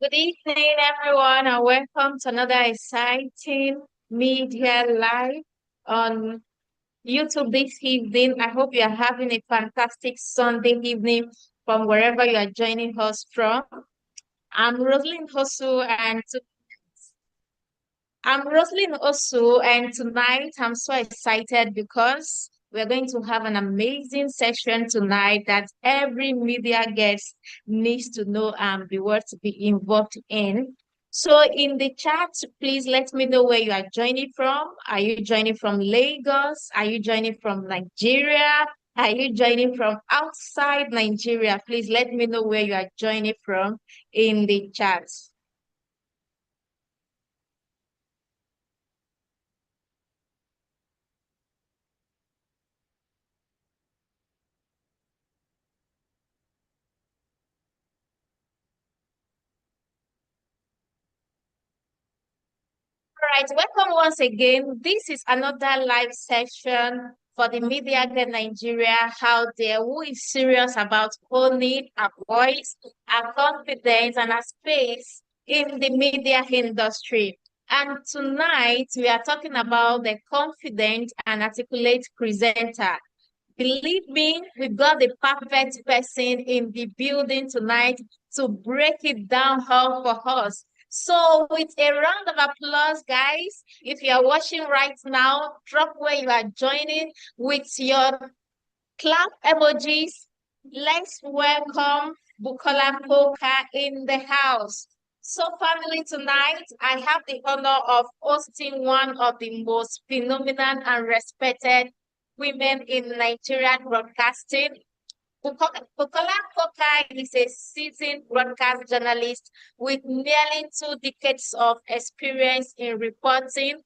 Good evening, everyone, and welcome to another exciting media live on YouTube this evening. I hope you are having a fantastic Sunday evening from wherever you are joining us from. I'm Rosalind Hosu, and tonight I'm so excited because we're going to have an amazing session tonight that every media guest needs to know and be worth to be involved in. So in the chat, please let me know where you are joining from. Are you joining from Lagos? Are you joining from Nigeria? Are you joining from outside Nigeria? Please let me know where you are joining from in the chat. All right, welcome once again. This is another live session for the Media Get Nigeria out there who is serious about owning a voice, a confidence, and a space in the media industry. And tonight we are talking about the confident and articulate presenter. Believe me, we got the perfect person in the building tonight to break it down all for us. So, with a round of applause, guys, if you are watching right now, drop where you are joining with your clap emojis. Let's welcome Bukola Poka in the house. So, family, tonight I have the honor of hosting one of the most phenomenal and respected women in Nigerian broadcasting. Bukola Poka is a seasoned broadcast journalist with nearly 2 decades of experience in reporting,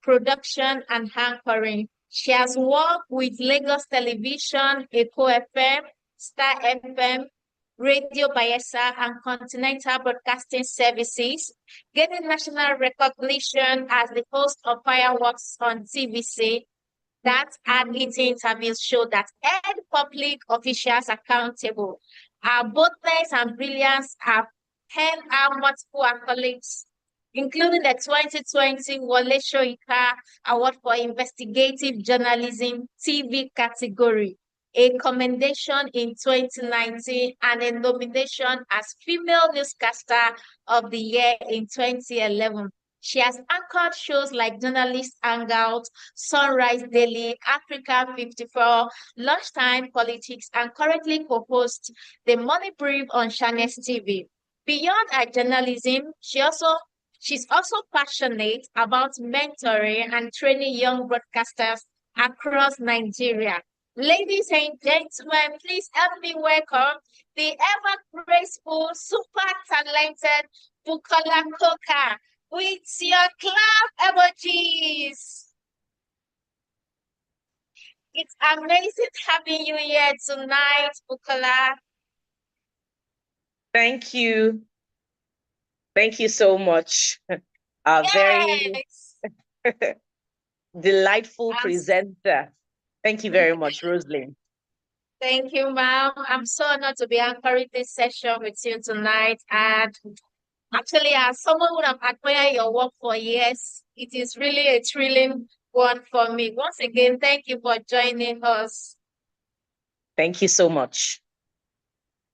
production, and anchoring. She has worked with Lagos Television, Echo FM, Star FM, Radio Bayelsa, and Continental Broadcasting Services, gaining national recognition as the host of Fireworks on TVC. That and its interviews show that held public officials accountable. Our boldness and brilliance have held our multiple accolades, including the 2020 Wole Soyinka Award for Investigative Journalism TV category, a commendation in 2019, and a nomination as Female Newscaster of the Year in 2011. She has anchored shows like Journalist Hangout, Sunrise Daily, Africa 54, Lunchtime Politics, and currently co-hosts the Money Brief on Channels TV. Beyond her journalism, she's also passionate about mentoring and training young broadcasters across Nigeria. Ladies and gentlemen, please help me welcome the ever graceful, super talented Bukola Koka with your clap emojis. It's amazing having you here tonight, Bukola. Thank you. Thank you so much. A very delightful presenter. Thank you very much, Rosalind. Thank you, ma'am. I'm so honored to be anchoring this session with you tonight. And actually, as someone who have admired your work for years, it is really a thrilling one for me. Once again, thank you for joining us. Thank you so much.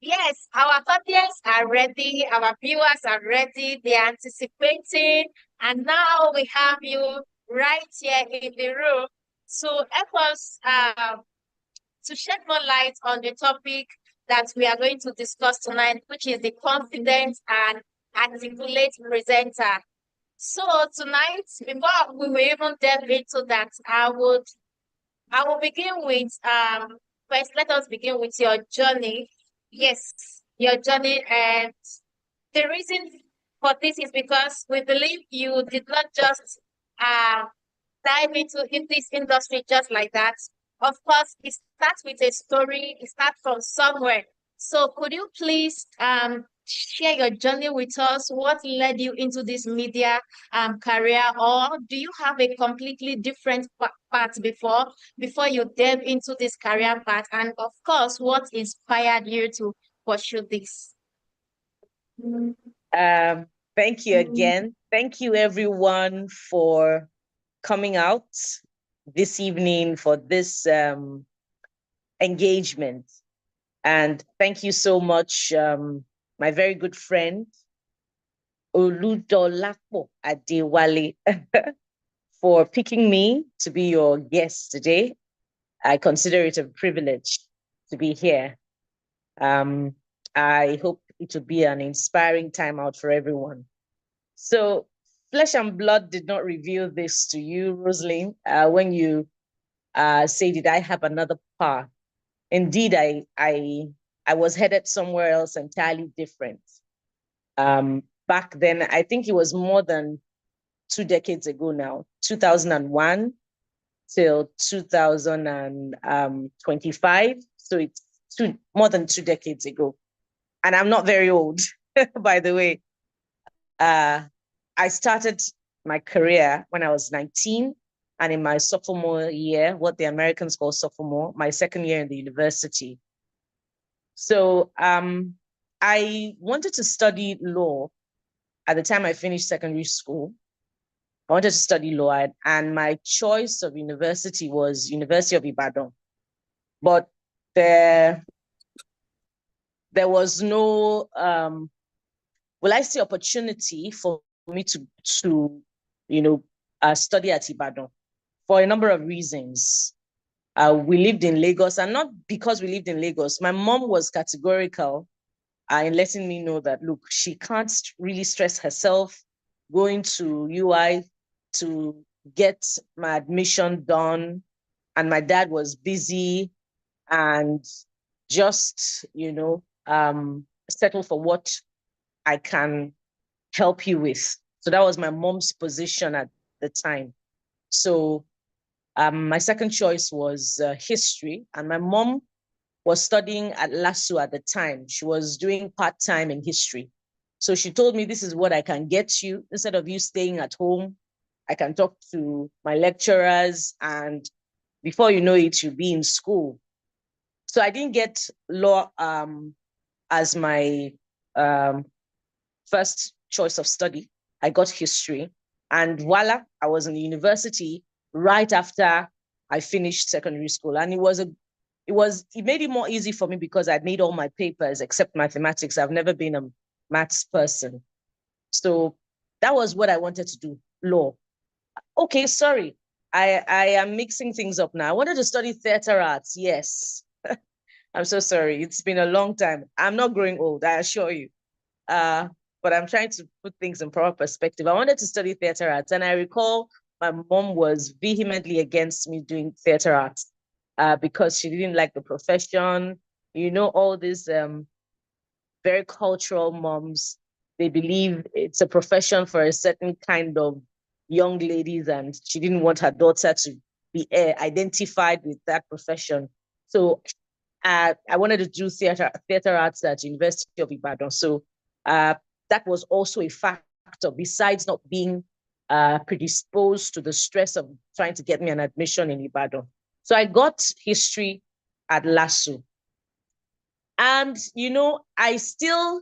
Yes, our audience are ready, our viewers are ready, they're anticipating, and now we have you right here in the room to help us to shed more light on the topic that we are going to discuss tonight, which is the confident and articulate presenter. So tonight, before we will even delve into that, I will begin with first let us begin with your journey. Yes, your journey, and the reason for this is because we believe you did not just uh dive into in this industry just like that. Of course, it starts with a story, it starts from somewhere. So could you please share your journey with us? What led you into this media career, or do you have a completely different path before you delve into this career path? And of course, what inspired you to pursue this? Thank you again. Thank you everyone for coming out this evening for this engagement. And thank you so much, my very good friend, Oludolapo Adewale, for picking me to be your guest today. I consider it a privilege to be here. I hope it will be an inspiring time out for everyone. So, flesh and blood did not reveal this to you, Rosalind, when you say, "Did I have another path?" Indeed, I was headed somewhere else entirely different. Back then, I think it was more than 2 decades ago now, 2001 till 2025. So it's more than 2 decades ago. And I'm not very old, by the way. I started my career when I was 19, and in my sophomore year, what the Americans call sophomore, my second year in the university. So I wanted to study law at the time I finished secondary school. I wanted to study law, and my choice of university was University of Ibadan. But there was no, will I say, opportunity for me to study at Ibadan for a number of reasons. We lived in Lagos, and not because we lived in Lagos. My mom was categorical in letting me know that, look, she can't really stress herself going to UI to get my admission done. And my dad was busy and just, settle for what I can help you with. So that was my mom's position at the time. So my second choice was history, and my mom was studying at LASU at the time. She was doing part-time in history. So she told me, this is what I can get you. Instead of you staying at home, I can talk to my lecturers, and before you know it, you'll be in school. So I didn't get law as my first choice of study. I got history, and voila, I was in the university right after I finished secondary school. And it made it more easy for me because I'd made all my papers except mathematics. I've never been a maths person. So that was what I wanted to do, law. Okay, sorry. I am mixing things up now. I wanted to study theater arts, yes. I'm so sorry. It's been a long time. I'm not growing old, I assure you. But I'm trying to put things in proper perspective. I wanted to study theater arts, and I recall my mom was vehemently against me doing theater arts because she didn't like the profession. All these very cultural moms, they believe it's a profession for a certain kind of young ladies, and she didn't want her daughter to be identified with that profession. So I wanted to do theater arts at University of Ibadan. So that was also a factor, besides not being predisposed to the stress of trying to get me an admission in Ibadan. So I got history at LASU. And, I still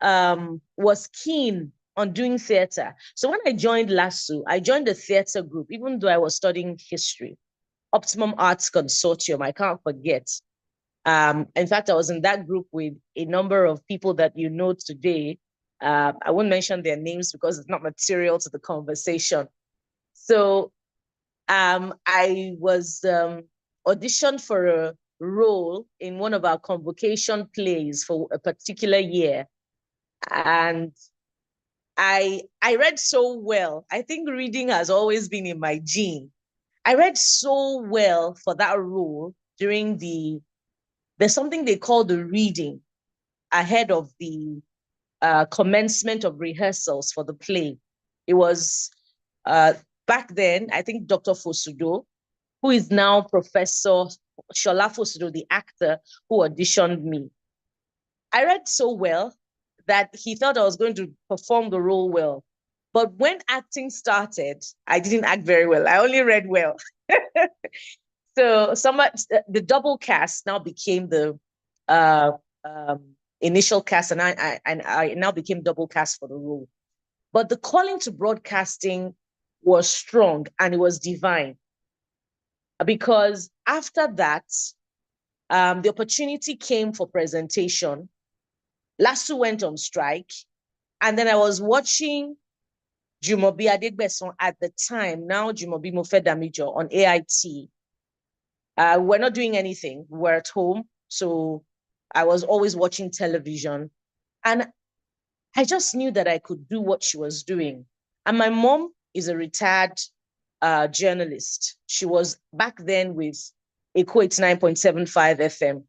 was keen on doing theater. So when I joined LASU, I joined the theater group, even though I was studying history. Optimum Arts Consortium, I can't forget. In fact, I was in that group with a number of people that you know today. I won't mention their names because it's not material to the conversation. So I was auditioned for a role in one of our convocation plays for a particular year. And I read so well. I think reading has always been in my gene. I read so well for that role during there's something they call the reading ahead of the commencement of rehearsals for the play. It was back then, I think Dr. Fosudo, who is now Professor Shola Fosudo, the actor who auditioned me. I read so well that he thought I was going to perform the role well. But when acting started, I didn't act very well. I only read well. So the double cast now became the initial cast, and I now became double cast for the role. But the calling to broadcasting was strong and it was divine, because after that, the opportunity came for presentation. LASU went on strike, and then I was watching Jumobi Adegbeson at the time, now Jumobi Mofedamijo, on AIT. We're not doing anything. We're at home. So I was always watching television. And I just knew that I could do what she was doing. And my mom is a retired journalist. She was back then with Echo 89.75 FM.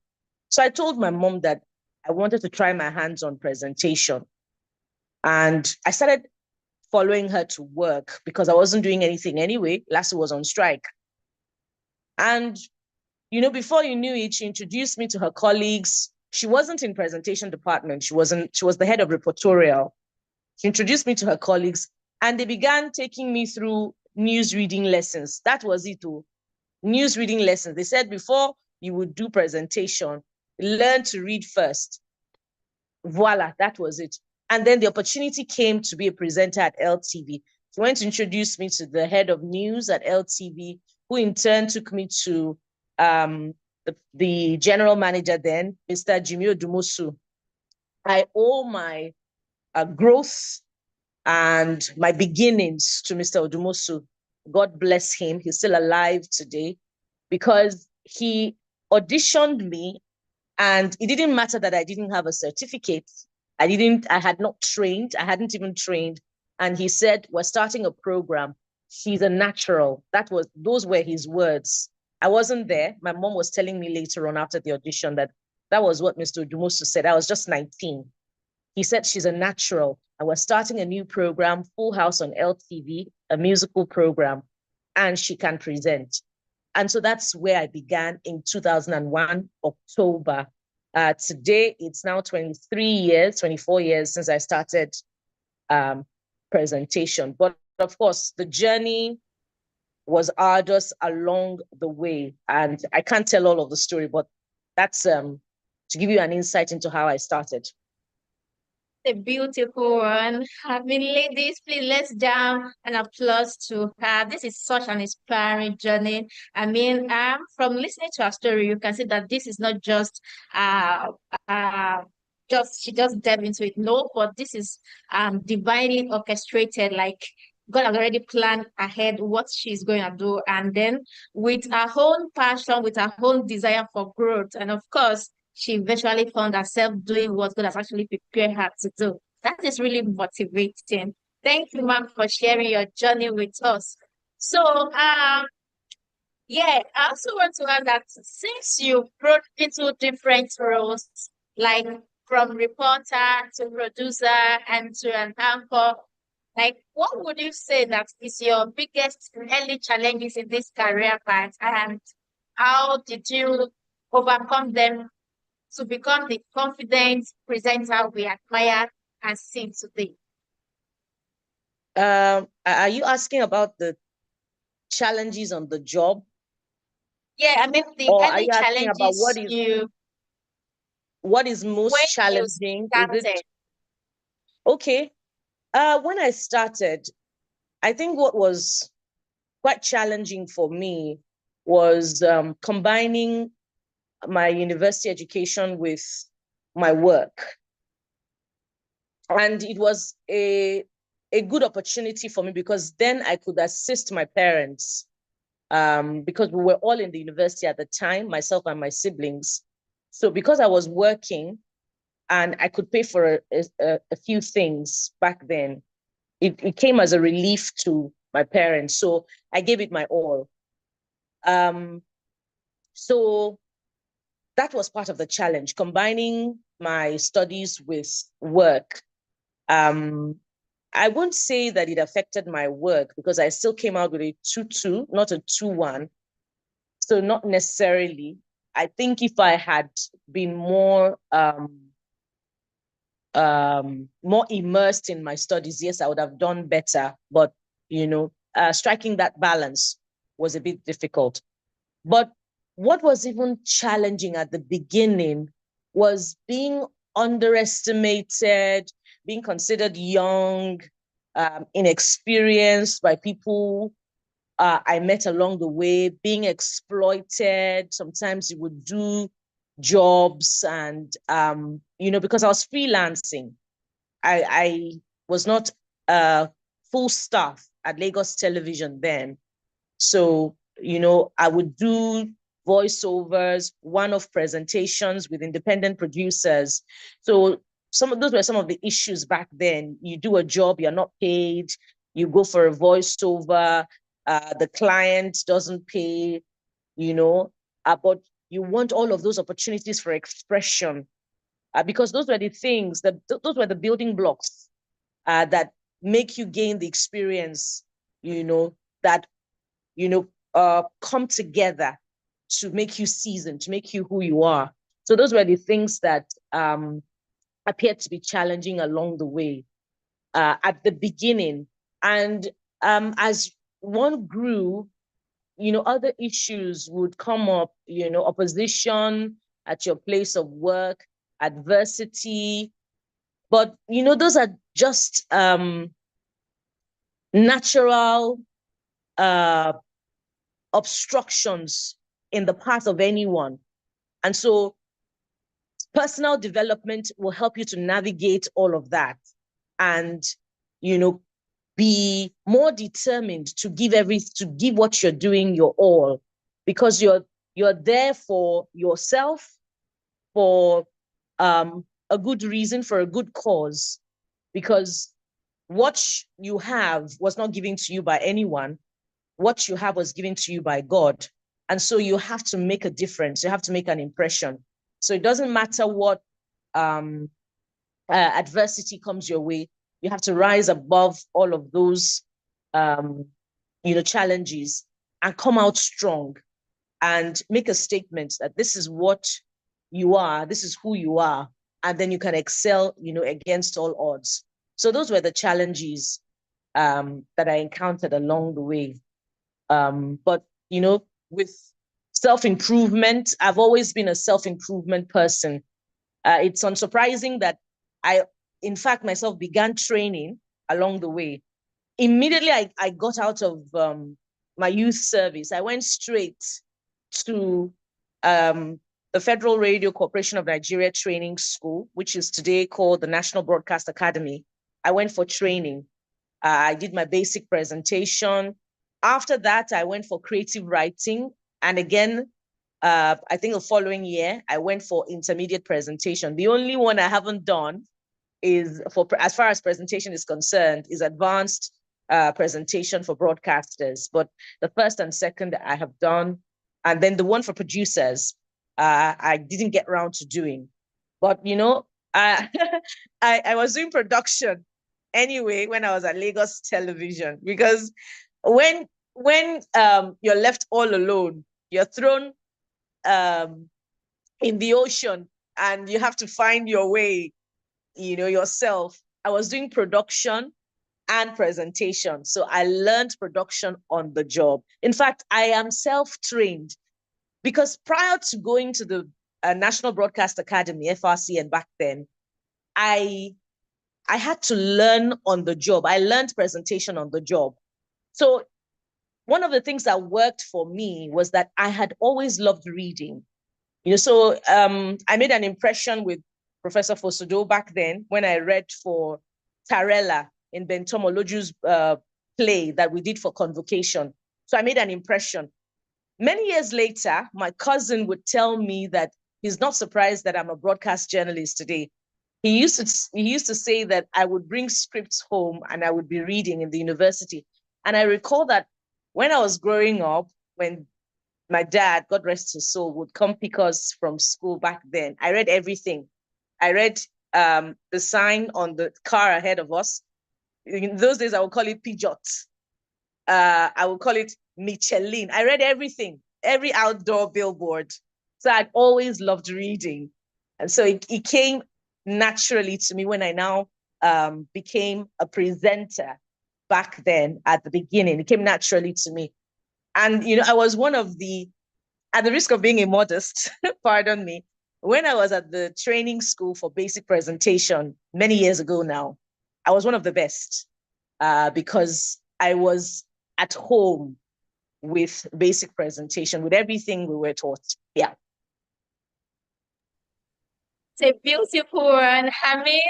So I told my mom that I wanted to try my hands on presentation. And I started following her to work because I wasn't doing anything anyway. LASU was on strike. And, before you knew it, she introduced me to her colleagues. She wasn't in presentation department. She was the head of reportorial. She introduced me to her colleagues, and they began taking me through news reading lessons. That was it, too. News reading lessons. They said before you would do presentation, learn to read first. Voila, that was it. And then the opportunity came to be a presenter at LTV. She went to introduce me to the head of news at LTV, who in turn took me to the general manager then, Mr. Jimmy Odumosu. I owe my growth and my beginnings to Mr. Odumosu. God bless him. He's still alive today, because he auditioned me, and it didn't matter that I didn't have a certificate. I had not trained. I hadn't even trained. And he said, we're starting a program. She's a natural. Those were his words. I wasn't there. My mom was telling me later on after the audition that was what Mr. Odumosu said. I was just 19. He said, she's a natural. And we're starting a new program, Full House on LTV, a musical program, and she can present. And so that's where I began in 2001, October. Today, it's now 24 years since I started presentation. But of course, the journey was arduous along the way. And I can't tell all of the story, but that's to give you an insight into how I started. A beautiful one. I mean, ladies, please let's down and applause to her. This is such an inspiring journey. I mean, from listening to her story, you can see that this is not just she just delved into it. No, but this is divinely orchestrated. Like God has already planned ahead what she's going to do, and then with her own passion, with her own desire for growth, and of course she eventually found herself doing what God has actually prepared her to do. That is really motivating. Thank you, ma'am, for sharing your journey with us. So, yeah, I also want to add that since you brought into different roles, like from reporter to producer and to an anchor, like what would you say that is your biggest early challenges in this career path, and how did you overcome them to become the confident presenter we admire and see today? Are you asking about the challenges on the job? Yeah, I mean the Or are early you asking about challenges what is most when you challenging? Is started. it okay? When I started, I think what was quite challenging for me was combining my university education with my work. And it was a good opportunity for me, because then I could assist my parents, because we were all in the university at the time, myself and my siblings. So because I was working and I could pay for a few things back then, it came as a relief to my parents. So I gave it my all. So that was part of the challenge, combining my studies with work. I won't say that it affected my work, because I still came out with a 2.2, not a 2.1. So not necessarily. I think if I had been more immersed in my studies, yes, I would have done better. But striking that balance was a bit difficult. But what was even challenging at the beginning was being underestimated, being considered young, inexperienced by people I met along the way, being exploited. Sometimes you would do jobs and, because I was freelancing, I was not full staff at Lagos Television then. So, I would do voiceovers, one-off presentations with independent producers. So those were some of the issues back then. You do a job, you're not paid, you go for a voiceover, the client doesn't pay, but you want all of those opportunities for expression, because those were the things those were the building blocks that make you gain the experience, that come together to make you seasoned, to make you who you are. So those were the things that appeared to be challenging along the way at the beginning. And as one grew, other issues would come up, opposition at your place of work, adversity. But, those are just natural obstructions in the path of anyone. And so personal development will help you to navigate all of that and, be more determined to give what you're doing your all, because you're there for yourself, for a good reason, for a good cause, because what you have was not given to you by anyone. What you have was given to you by God. And so you have to make a difference. You have to make an impression. So it doesn't matter what adversity comes your way. You have to rise above all of those, challenges and come out strong and make a statement that this is what you are, this is who you are, and then you can excel, against all odds. So those were the challenges that I encountered along the way. But, with self-improvement, I've always been a self-improvement person. It's unsurprising that I, in fact, myself began training along the way. Immediately, I got out of my youth service. I went straight to the Federal Radio Corporation of Nigeria Training School, which is today called the National Broadcast Academy. I went for training. I did my basic presentation. After that, I went for creative writing. And again, I think the following year, I went for intermediate presentation. The only one I haven't done is, as far as presentation is concerned, is advanced presentation for broadcasters. But the first and second I have done. And then the one for producers, I didn't get around to doing. But, I was doing production anyway when I was at Lagos Television, because when you're left all alone, you're thrown in the ocean and you have to find your way, yourself. I was doing production and presentation. So I learned production on the job. In fact, I am self-trained, because prior to going to the National Broadcast Academy, FRCN, back then, I had to learn on the job. I learned presentation on the job. So one of the things that worked for me was that I had always loved reading. So I made an impression with Professor Fosudo back then when I read for Tarella in Bentomoloju's play that we did for Convocation. So I made an impression. Many years later, my cousin would tell me that he's not surprised that I'm a broadcast journalist today. He used to say that I would bring scripts home and I would be reading in the university. And I recall that when I was growing up, when my dad, God rest his soul, would come pick us from school back then, I read everything. I read the sign on the car ahead of us. In those days, I would call it Peugeot. I would call it Michelin. I read everything, every outdoor billboard. So I'd always loved reading. And so it came naturally to me when I now became a presenter back then at the beginning. It came naturally to me. And, I was one of the, at the risk of being immodest, pardon me, when I was at the training school for basic presentation many years ago now, I was one of the best because I was at home with basic presentation, with everything we were taught. Yeah. It's a beautiful one. I mean,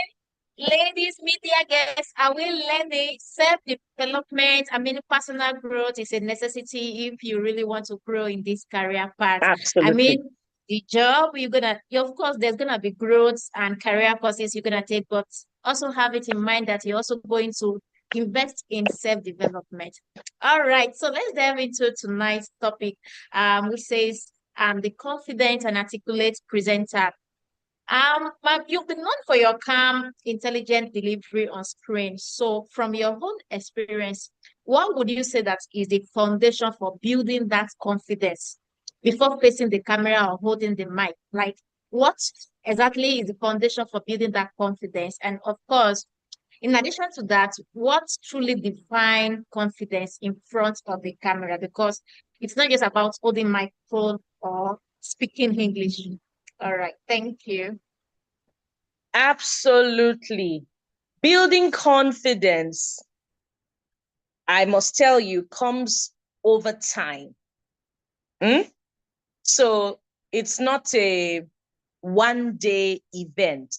ladies, media guests, are we learning self-development? I mean, personal growth is a necessity if you really want to grow in this career path. I Absolutely. mean, the job of course, there's gonna be growth and career courses you're gonna take, but also have it in mind that you're also going to invest in self-development. All right, so let's dive into tonight's topic, which says the confident and articulate presenter. You've been known for your calm, intelligent delivery on screen. So, from your own experience, what would you say that is the foundation for building that confidence before facing the camera or holding the mic? Like, what exactly is the foundation for building that confidence? And of course, in addition to that, what truly define confidence in front of the camera? Because it's not just about holding microphone or speaking English. All right, thank you. Absolutely. Building confidence, I must tell you, comes over time. So it's not a one-day event.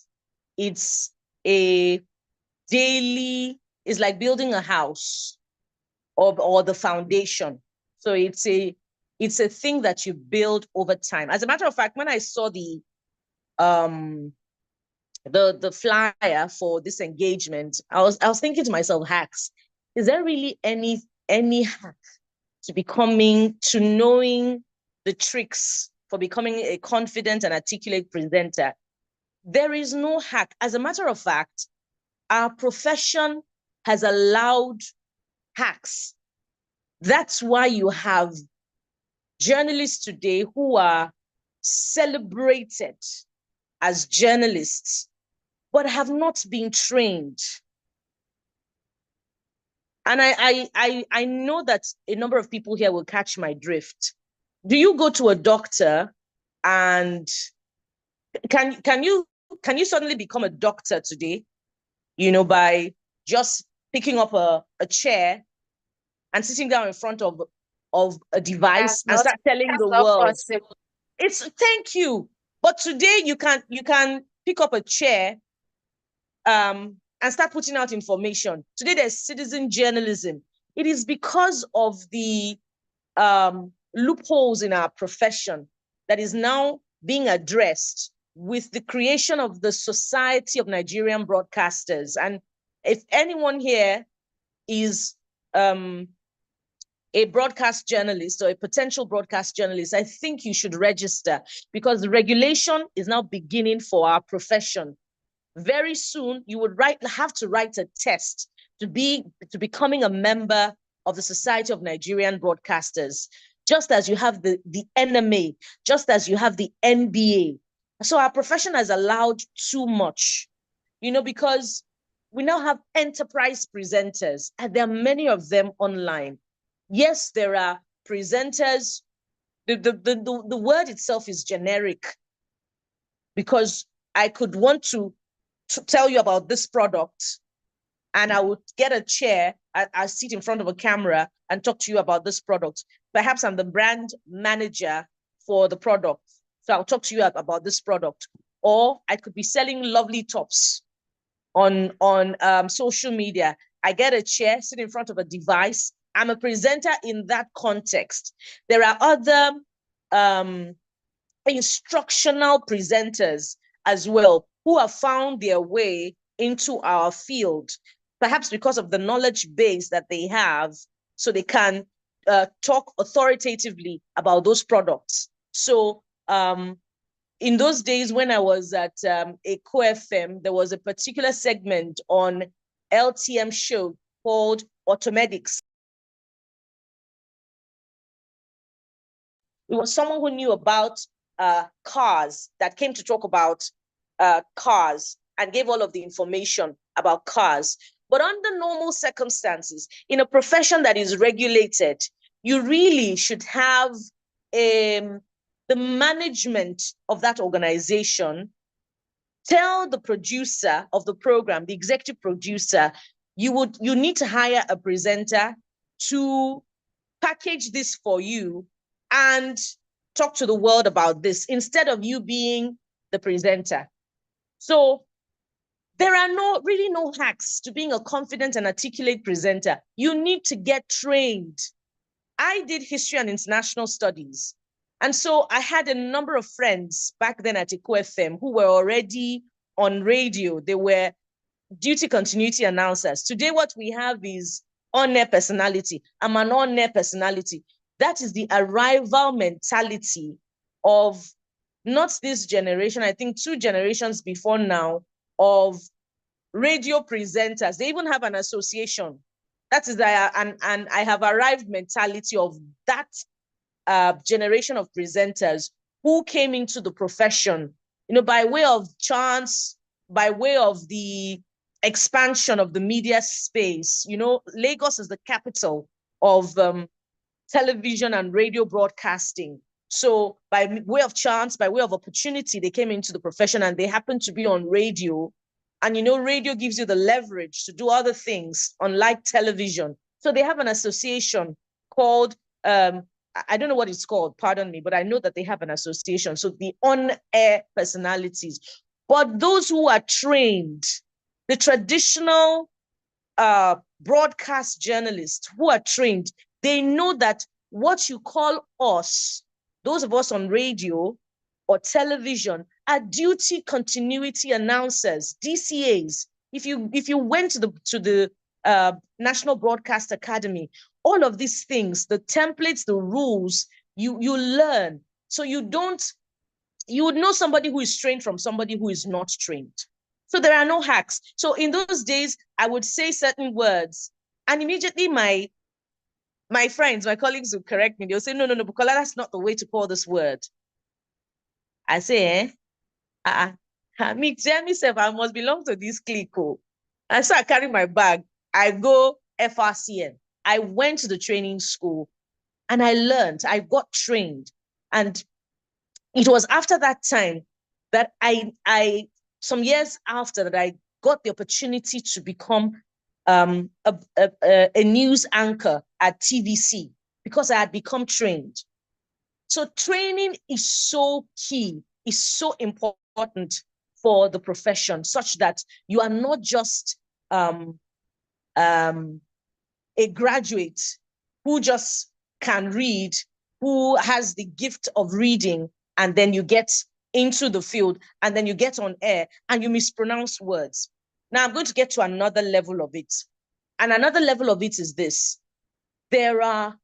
It's a daily, it's like building a house or the foundation. So it's a thing that you build over time. As a matter of fact, when I saw the flyer for this engagement, I was thinking to myself, hacks. Is there really any hack to knowing the tricks for becoming a confident and articulate presenter? There is no hack. As a matter of fact, our profession has allowed hacks. That's why you have journalists today who are celebrated as journalists, but have not been trained. And I know that a number of people here will catch my drift. Do you go to a doctor and can you suddenly become a doctor today, by just picking up a chair and sitting down in front of a device and start telling the world? Thank you. But today you can pick up a chair and start putting out information. Today there's citizen journalism. It is because of the loopholes in our profession that is now being addressed with the creation of the Society of Nigerian Broadcasters. And if anyone here is a broadcast journalist or a potential broadcast journalist, I think you should register, because the regulation is now beginning for our profession. Very soon, you would have to write a test to becoming a member of the Society of Nigerian Broadcasters, just as you have the NMA, just as you have the NBA. So our profession has allowed too much, because we now have enterprise presenters, and there are many of them online. Yes, there are presenters. The word itself is generic, because I could want to tell you about this product, and I would get a chair, I sit in front of a camera and talk to you about this product. Perhaps I'm the brand manager for the product, so I'll talk to you about this product. Or I could be selling lovely tops on social media. I get a chair, sit in front of a device. I'm a presenter in that context. There are other instructional presenters as well who have found their way into our field, perhaps because of the knowledge base that they have, so they can talk authoritatively about those products. So in those days when I was at Eco FM, there was a particular segment on LTM show called Automedics. It was someone who knew about cars that came to talk about cars and gave all of the information about cars. But under normal circumstances, in a profession that is regulated, you really should have the management of that organization tell the producer of the program, the executive producer, you need to hire a presenter to package this for you and talk to the world about this instead of you being the presenter. So there are really no hacks to being a confident and articulate presenter. You need to get trained. I did history and international studies. And so I had a number of friends back then at Eco FM who were already on radio. They were duty continuity announcers. Today, what we have is on-air personality. I'm an on-air personality. That is the arrival mentality of not this generation, I think 2 generations before now, of radio presenters. They even have an association. That is and I have arrived mentality of that generation of presenters who came into the profession, by way of chance, by way of the expansion of the media space. Lagos is the capital of television and radio broadcasting. So by way of chance, by way of opportunity, they came into the profession and they happened to be on radio. And radio gives you the leverage to do other things, unlike television. So they have an association called, I don't know what it's called, pardon me, but I know that they have an association. So the on-air personalities. But those who are trained, the traditional broadcast journalists who are trained, they know that what you call us, those of us on radio or television, are duty continuity announcers, DCAs. If you went to the National Broadcast Academy, all of these things, the templates, the rules, you learn. So you would know somebody who is trained from somebody who is not trained. So there are no hacks. So in those days, I would say certain words, and immediately my friends, my colleagues would correct me. They'll say, no, Bukola, that's not the way to call this word. I say, me tell myself I must belong to this clique. And so I carry my bag. I go FRCN. I went to the training school and I learned, I got trained. And it was after that time that I some years after that, I got the opportunity to become a news anchor at TVC because I had become trained. So training is so key, is so important for the profession, such that you are not just a graduate who just can read, who has the gift of reading, and then you get into the field and then you get on air and you mispronounce words. Now I'm going to get to another level of it. And another level of it is this. There are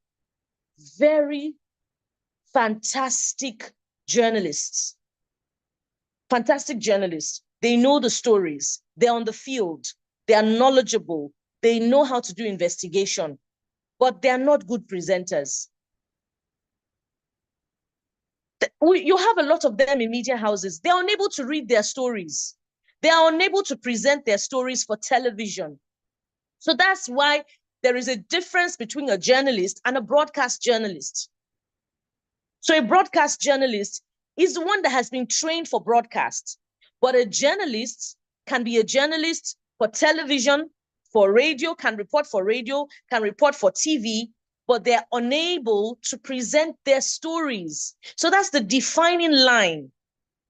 very fantastic journalists. Fantastic journalists. They know the stories. They're on the field. They are knowledgeable. They know how to do investigation, but they're not good presenters. You have a lot of them in media houses. They're unable to read their stories. They are unable to present their stories for television. So that's why there is a difference between a journalist and a broadcast journalist. So a broadcast journalist is the one that has been trained for broadcast, but a journalist can be a journalist for television, for radio, can report for radio, can report for TV, but they're unable to present their stories. So that's the defining line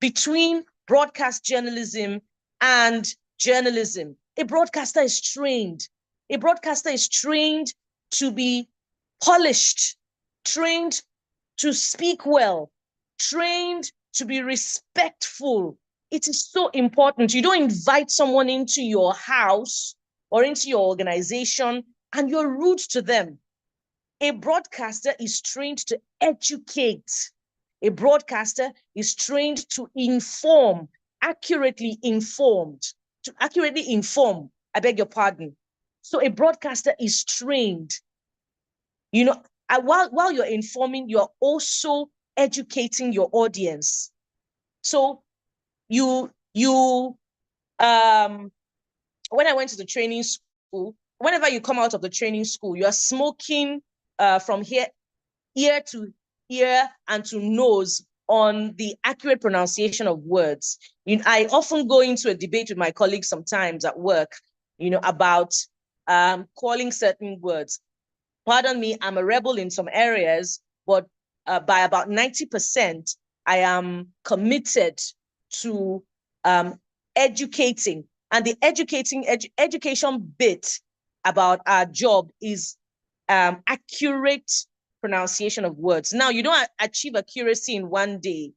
between broadcast journalism and journalism. A broadcaster is trained. A broadcaster is trained to be polished, trained to speak well, trained to be respectful. It is so important. You don't invite someone into your house or into your organization and you're rude to them. A broadcaster is trained to educate. A broadcaster is trained to inform, accurately informed, to accurately inform. I beg your pardon. So a broadcaster is trained. While you're informing, you're also educating your audience. So when I went to the training school, whenever you come out of the training school, you're smoking from ear to ear and to nose on the accurate pronunciation of words. I often go into a debate with my colleagues sometimes at work, about calling certain words. Pardon me, I'm a rebel in some areas, but by about 90%, I am committed to educating. And the education bit about our job is accurate pronunciation of words. Now, you don't achieve accuracy in one day.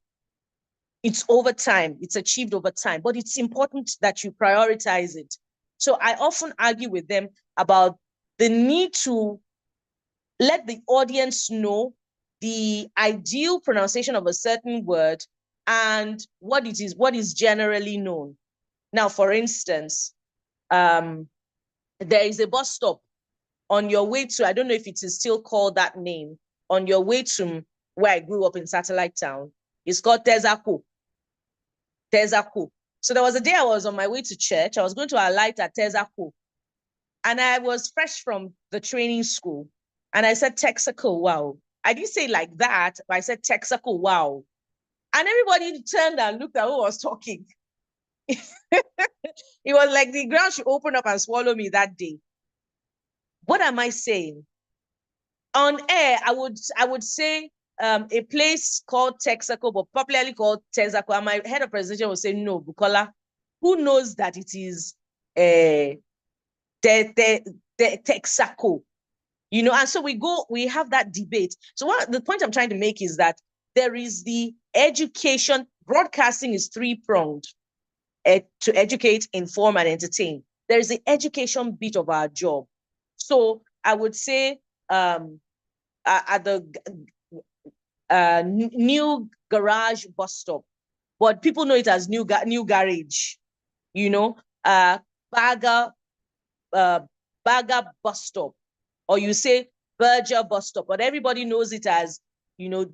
It's over time. It's achieved over time, but it's important that you prioritize it. So I often argue with them about the need to let the audience know the ideal pronunciation of a certain word and what is generally known. Now, for instance, there is a bus stop on your way to, I don't know if it is still called that name, on your way to where I grew up in Satellite Town. It's called Tezaku. Tezaku. So there was a day I was on my way to church. I was going to alight at Tezaku. And I was fresh from the training school. And I said, Texaco, wow. I didn't say like that, but I said, Texaco, wow. And everybody turned and looked at who was talking. It was like the ground should open up and swallow me that day. What am I saying? On air, I would say a place called Texaco, but popularly called Texaco. And my head of presentation would say, no, Bukola, who knows that it is Texaco? And so we have that debate. So the point I'm trying to make is that there is the education. Broadcasting is three-pronged: to educate, inform, and entertain. There is the education bit of our job. So I would say at the new garage bus stop, but people know it as new garage, Baga bus stop, or you say Berger bus stop, but everybody knows it as,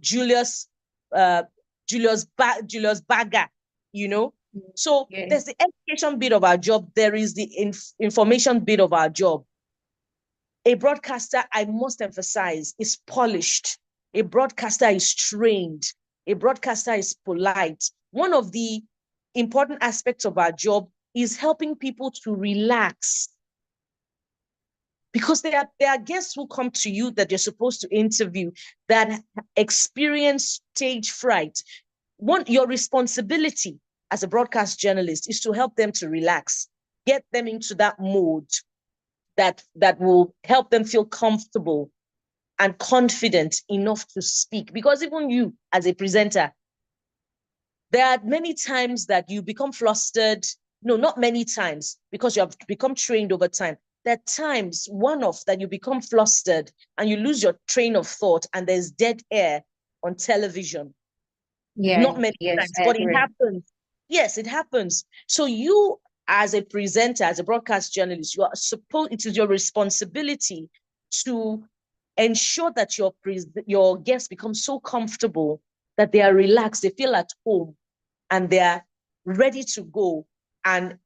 Julius Baga, So yes. There's the education bit of our job. There is the information bit of our job. A broadcaster, I must emphasize, is polished. A broadcaster is trained. A broadcaster is polite. One of the important aspects of our job is helping people to relax. Because there are guests who come to you that you're supposed to interview that experience stage fright. Your responsibility as a broadcast journalist is to help them to relax, get them into that mode that will help them feel comfortable and confident enough to speak. Because even you, as a presenter, there are many times that you become flustered. No, not many times, because you have become trained over time. There are times, one-off, that you become flustered and you lose your train of thought and there's dead air on television. Yeah, not many times, but it happens. Yes, it happens. So you, as a presenter, as a broadcast journalist, it is your responsibility to ensure that your guests become so comfortable that they are relaxed, they feel at home, and they're ready to go and,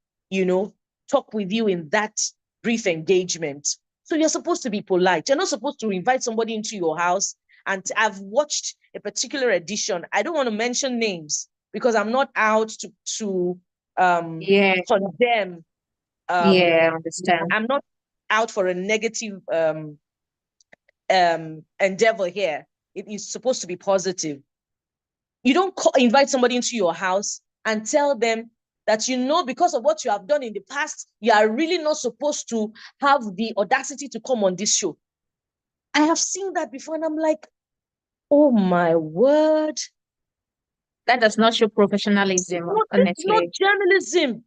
talk with you in that brief engagement. So you're supposed to be polite. You're not supposed to invite somebody into your house. And I've watched a particular edition. I don't want to mention names because I'm not out to condemn. I understand. I'm not out for a negative endeavor here. It is supposed to be positive. You don't invite somebody into your house and tell them that, because of what you have done in the past, you are really not supposed to have the audacity to come on this show. I have seen that before, and I'm like, oh my word. That does not show professionalism, honestly. It's not journalism.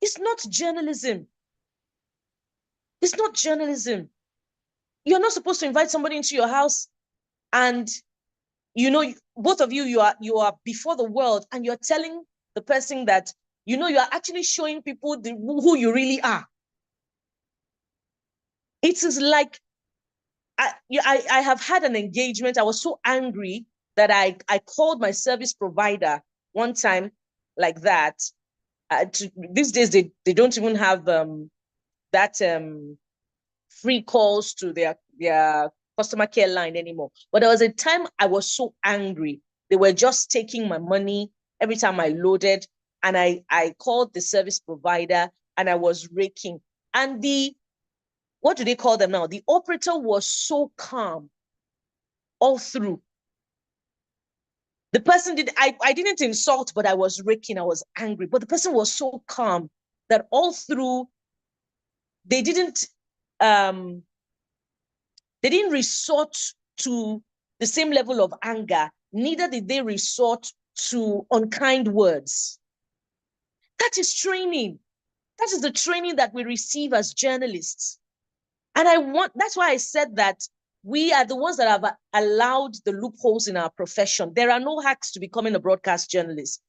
It's not journalism. It's not journalism. You're not supposed to invite somebody into your house and, both of you are before the world, and you're telling the person that, you are actually showing people who you really are. It is like, I have had an engagement. I was so angry that I called my service provider one time like that. These days, they don't even have that free calls to their customer care line anymore. But there was a time I was so angry They were just taking my money every time I loaded, and I called the service provider and I was raking. And what do they call them now? The operator was so calm all through. The person I didn't insult, but I was raking, I was angry. But the person was so calm that all through they didn't resort to the same level of anger, neither did they resort to unkind words. That is training. That is the training that we receive as journalists. And that's why I said that we are the ones that have allowed the loopholes in our profession. There are no hacks to becoming a broadcast journalist.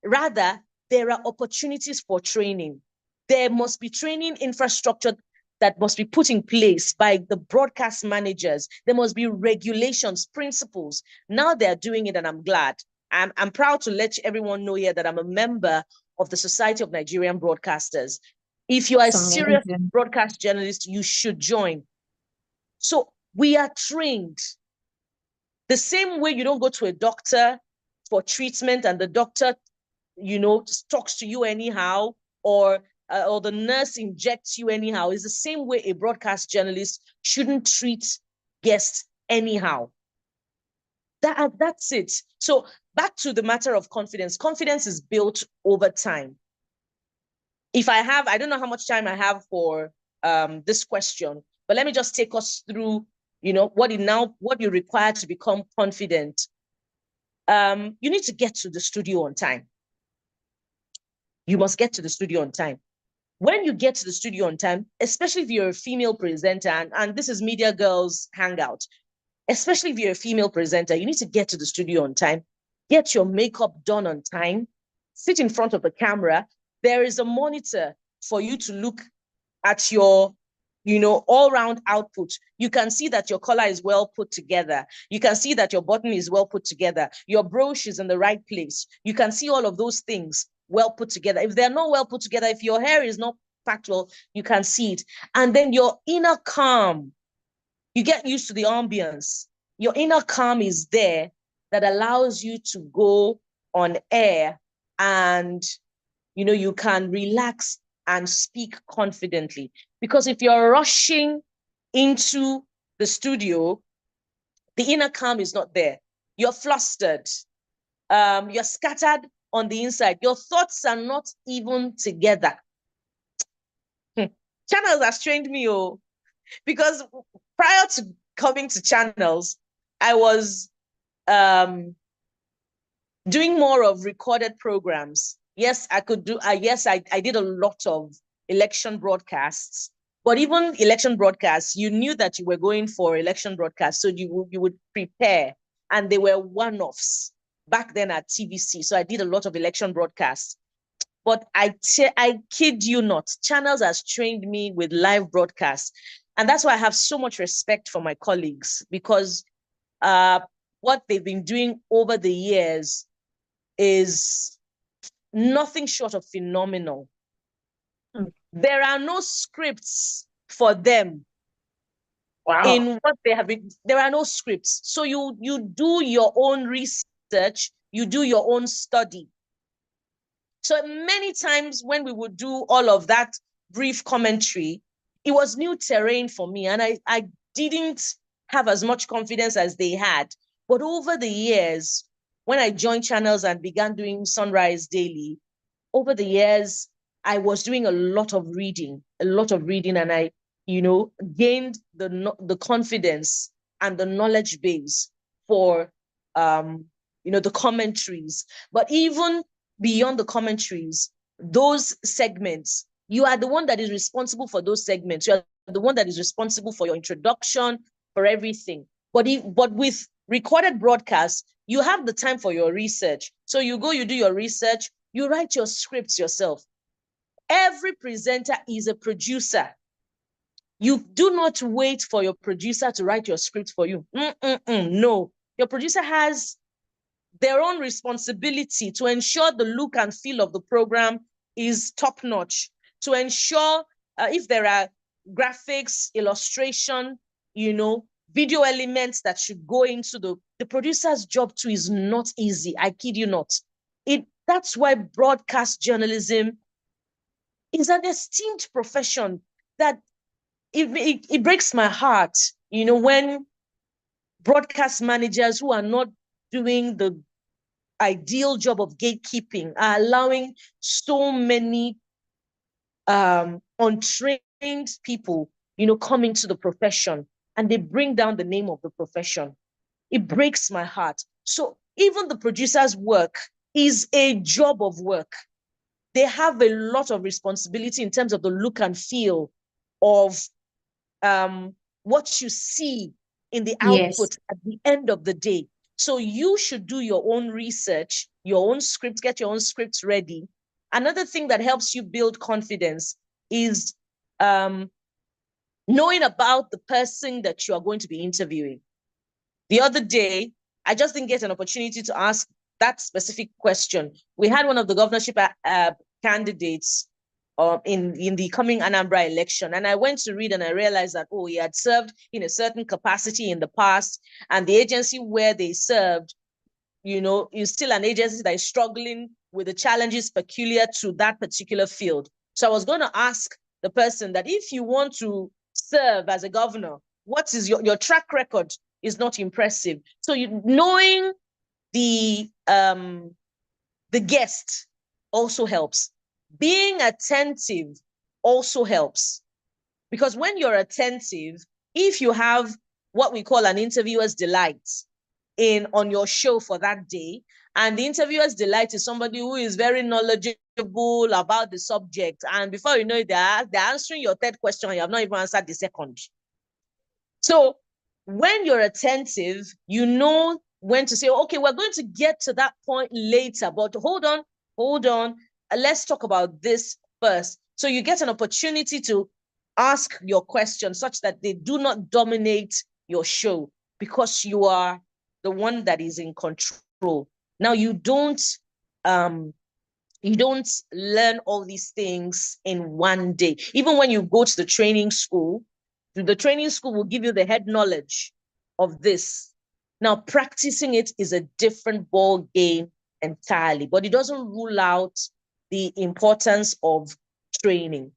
Rather, there are opportunities for training. There must be training infrastructure that must be put in place by the broadcast managers. There must be regulations, principles. Now they're doing it, and I'm glad. I'm proud to let everyone know here that I'm a member of the Society of Nigerian Broadcasters. If you are a serious broadcast journalist, you should join. So we are trained. The same way you don't go to a doctor for treatment and the doctor, talks to you anyhow, or the nurse injects you anyhow, is the same way a broadcast journalist shouldn't treat guests anyhow. That's it. So back to the matter of confidence. Confidence is built over time. I don't know how much time I have for this question, but let me just take us through, what you require to become confident. You need to get to the studio on time. You must get to the studio on time. When you get to the studio on time, especially if you're a female presenter, and this is Media Girls Hangout, especially if you're a female presenter, you need to get to the studio on time, get your makeup done on time, sit in front of the camera. There is a monitor for you to look at your, all-round output. You can see that your collar is well put together. You can see that your button is well put together. Your brooch is in the right place. You can see all of those things well put together. If they're not well put together, if your hair is not packed well, you can see it. And then your inner calm, you get used to the ambience. Your inner calm is there that allows you to go on air and, you can relax and speak confidently. Because if you're rushing into the studio, the inner calm is not there. You're flustered. You're scattered on the inside. Your thoughts are not even together. Channels has trained me, because prior to coming to Channels, I was doing more of recorded programs. Yes, I could do. I did a lot of election broadcasts. But even election broadcasts, you knew that you were going for election broadcasts, so you would prepare, and they were one-offs back then at TVC. So I did a lot of election broadcasts. But I kid you not, Channels has trained me with live broadcasts. And that's why I have so much respect for my colleagues, because what they've been doing over the years is nothing short of phenomenal. There are no scripts for them. Wow. In what they have been, there are no scripts. So you do your own research, you do your own study. So many times when we would do all of that brief commentary, it was new terrain for me, and I didn't have as much confidence as they had. But over the years, when I joined Channels and began doing Sunrise Daily, over the years, I was doing a lot of reading, and I, gained the confidence and the knowledge base for, the commentaries. But even beyond the commentaries, those segments, you are the one that is responsible for those segments. You are the one that is responsible for your introduction, for everything. But with recorded broadcasts, you have the time for your research. So you go, you do your research, you write your scripts yourself. Every presenter is a producer. You do not wait for your producer to write your script for you. No, your producer has their own responsibility to ensure the look and feel of the program is top-notch, to ensure if there are graphics, illustration, video elements that should go into the producer's job too is not easy. I kid you not. That's why broadcast journalism is an esteemed profession that it breaks my heart, when broadcast managers who are not doing the ideal job of gatekeeping are allowing so many untrained people, come into the profession, and they bring down the name of the profession. It breaks my heart. So even the producer's work is a job of work. They have a lot of responsibility in terms of the look and feel of what you see in the output at the end of the day. So you should do your own research, your own scripts, get your own scripts ready. Another thing that helps you build confidence is knowing about the person that you are going to be interviewing. The other day, I just didn't get an opportunity to ask that specific question. We had one of the governorship candidates in the coming Anambra election, and I went to read and I realized that, he had served in a certain capacity in the past, and the agency where they served, is still an agency that is struggling with the challenges peculiar to that particular field. So I was going to ask the person that if you want to serve as a governor, what is your track record is not impressive. So knowing the guest also helps. Being attentive also helps. Because when you're attentive, if you have what we call an interviewer's delight on your show for that day, and the interviewer's delight is somebody who is very knowledgeable about the subject, and before you know it, they're answering your third question, and you have not even answered the second. So when you're attentive, you know when to say, okay, we're going to get to that point later, but hold on, let's talk about this first. So you get an opportunity to ask your question such that they do not dominate your show, because you are the one that is in control. Now, you don't learn all these things in one day. Even when you go to the training school will give you the head knowledge of this. Now, practicing it is a different ball game entirely, but it doesn't rule out the importance of training.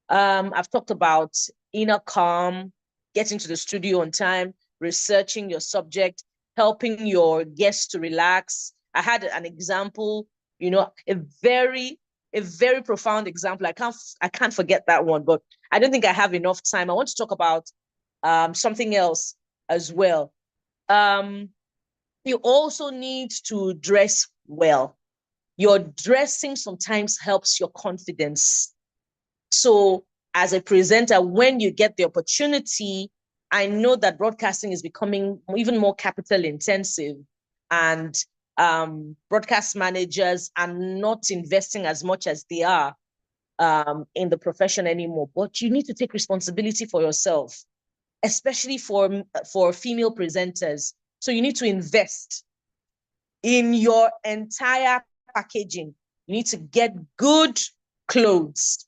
I've talked about inner calm, getting to the studio on time, researching your subject, helping your guests to relax. I had an example, a very profound example. I can't forget that one, but I don't think I have enough time. I want to talk about something else as well. You also need to dress well. Your dressing sometimes helps your confidence. So as a presenter, when you get the opportunity, I know that broadcasting is becoming even more capital intensive, and broadcast managers are not investing as much as they are in the profession anymore. But you need to take responsibility for yourself, especially for female presenters. So you need to invest in your entire packaging. You need to get good clothes.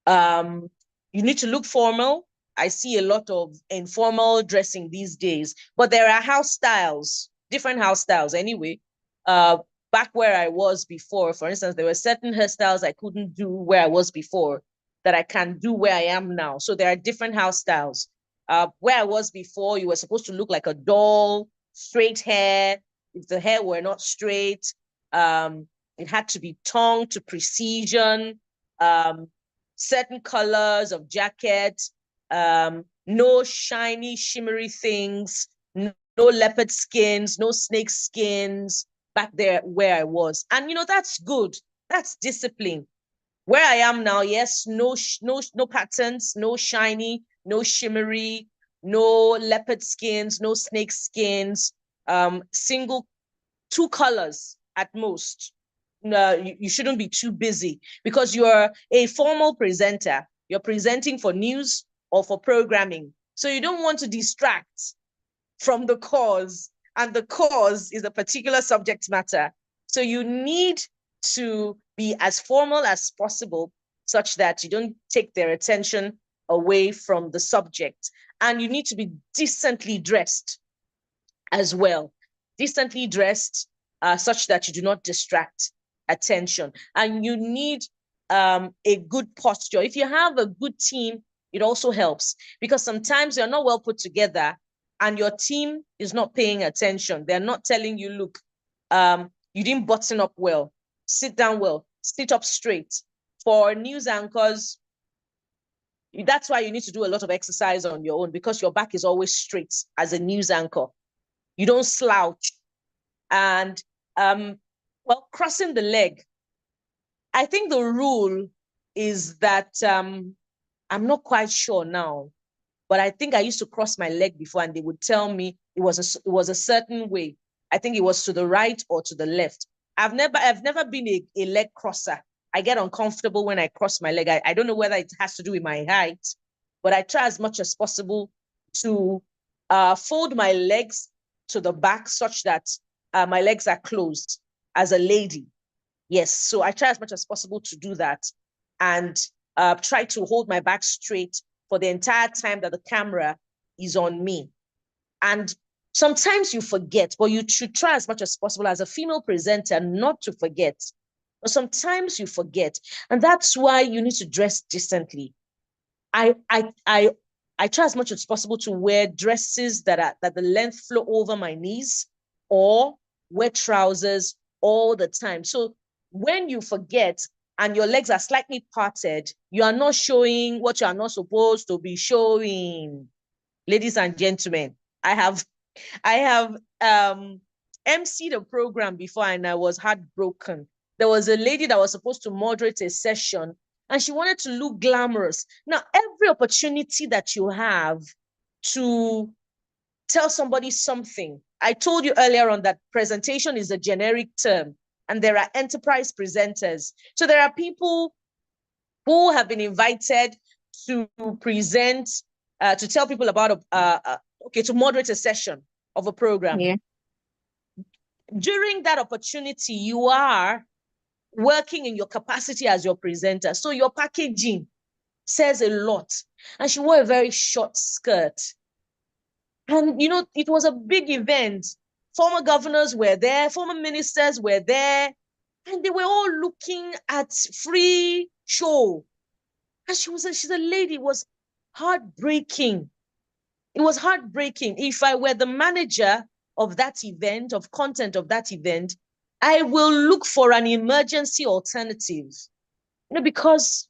You need to look formal. I see a lot of informal dressing these days, but there are house styles, different house styles anyway. Back where I was before, for instance, there were certain hairstyles I couldn't do where I was before that I can do where I am now. So there are different house styles. Where I was before, you were supposed to look like a doll, straight hair. If the hair were not straight, it had to be tongue to precision, certain colors of jacket, no shiny, shimmery things, no leopard skins, no snake skins back there where I was. And, that's good. That's discipline. Where I am now, yes, no patterns, no shiny, no shimmery, no leopard skins, no snake skins, single 2 colors at most. You shouldn't be too busy, because you're a formal presenter. You're presenting for news or for programming. So you don't want to distract from the cause, and the cause is a particular subject matter. So you need to be as formal as possible, such that you don't take their attention away from the subject. And you need to be decently dressed as well. Decently dressed, such that you do not distract attention. And you need a good posture. If you have a good team, it also helps, because sometimes you're not well put together and your team is not paying attention. They're not telling you, look, you didn't button up well, sit down well, sit up straight. For news anchors, that's why you need to do a lot of exercise on your own, because your back is always straight as a news anchor. You don't slouch. And well, crossing the leg, I think the rule is that I'm not quite sure now, but I think I used to cross my leg before and they would tell me it was a certain way. I think it was to the right or to the left. I've never been a leg crosser. I get uncomfortable when I cross my leg. I don't know whether it has to do with my height, but I try as much as possible to fold my legs to the back such that my legs are closed as a lady. Yes, so I try as much as possible to do that and try to hold my back straight for the entire time that the camera is on me. And sometimes you forget, but you should try as much as possible as a female presenter not to forget. But sometimes you forget, and that's why you need to dress decently. I try as much as possible to wear dresses that the length flow over my knees, or wear trousers all the time. So when you forget and your legs are slightly parted, you are not showing what you are not supposed to be showing. Ladies and gentlemen, I have emceed a program before and I was heartbroken. There was a lady that was supposed to moderate a session and she wanted to look glamorous. Now, every opportunity that you have to tell somebody something, I told you earlier on that presentation is a generic term and there are enterprise presenters. So there are people who have been invited to present, to tell people about, to moderate a session of a program. Yeah. During that opportunity, you are working in your capacity as your presenter. So your packaging says a lot. And she wore a very short skirt. And, you know, it was a big event. Former governors were there, former ministers were there, and they were all looking at free show. And she's a lady. It was heartbreaking. It was heartbreaking. If I were the manager of that event, of content of that event, I will look for an emergency alternative. You know, because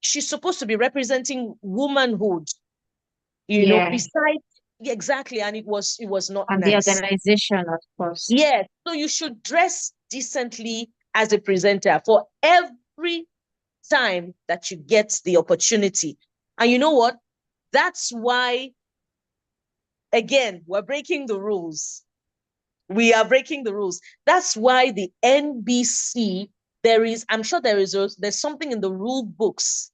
she's supposed to be representing womanhood, you know, besides, exactly, and it was not and nice. the organization, of course. Yes, so you should dress decently as a presenter for every time that you get the opportunity. And you know what? That's why, again, we're breaking the rules. We are breaking the rules. That's why the NBC, I'm sure there's something in the rule books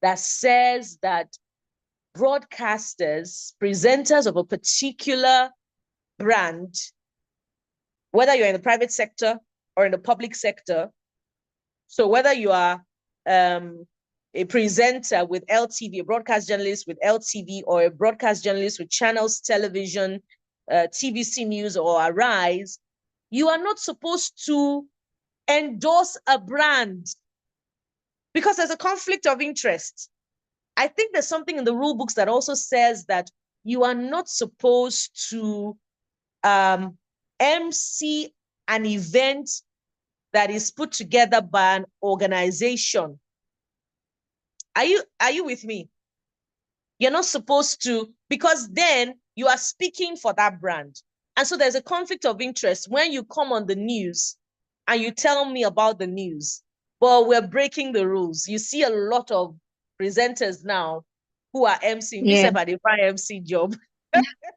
that says that broadcasters, presenters of a particular brand, whether you're in the private sector or in the public sector, so whether you are a presenter with LTV, a broadcast journalist with LTV, or a broadcast journalist with Channels Television, TVC News, or Arise, you are not supposed to endorse a brand because there's a conflict of interest. I think there's something in the rule books that also says that you are not supposed to MC an event that is put together by an organization. Are you with me? You're not supposed to, because then you are speaking for that brand. And so there's a conflict of interest when you come on the news and you tell me about the news, but we're breaking the rules. You see a lot of presenters now who are MCing, this about a MC job.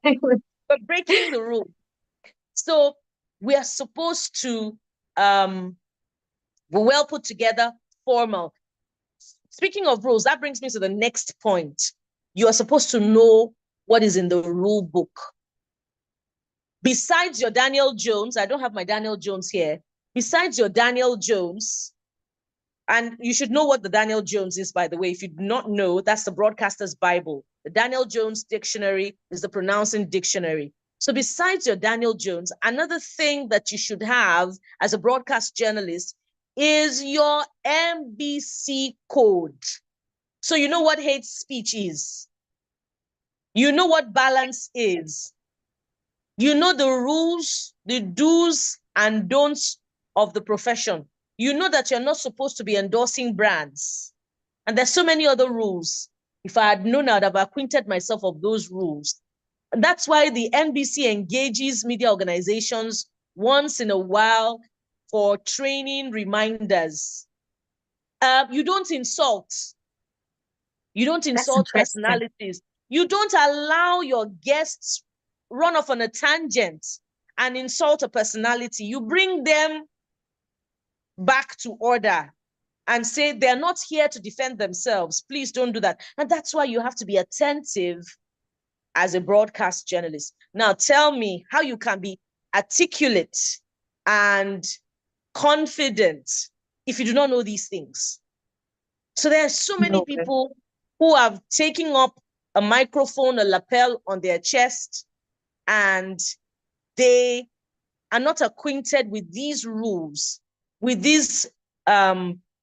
We're breaking the rule. So we are supposed to be well put together, formal. Speaking of rules, that brings me to the next point. You are supposed to know what is in the rule book. Besides your Daniel Jones, I don't have my Daniel Jones here. Besides your Daniel Jones, And you should know what the Daniel Jones is, by the way. If you do not know, that's the Broadcaster's Bible. The Daniel Jones Dictionary is the Pronouncing Dictionary. So besides your Daniel Jones, another thing that you should have as a broadcast journalist is your MBC code. So you know what hate speech is. You know what balance is. You know the rules, the do's and don'ts of the profession. You know that you're not supposed to be endorsing brands. And there's so many other rules. If I had known, I'd have acquainted myself of those rules. And that's why the NBC engages media organizations once in a while for training reminders. You don't insult. You don't insult personalities. You don't allow your guests run off on a tangent and insult a personality. You bring them back to order and say they're not here to defend themselves. Please don't do that. And that's why you have to be attentive as a broadcast journalist. Now tell me how you can be articulate and confident if you do not know these things. So there are so many people who have taken up a microphone, a lapel on their chest, and they are not acquainted with these rules, with these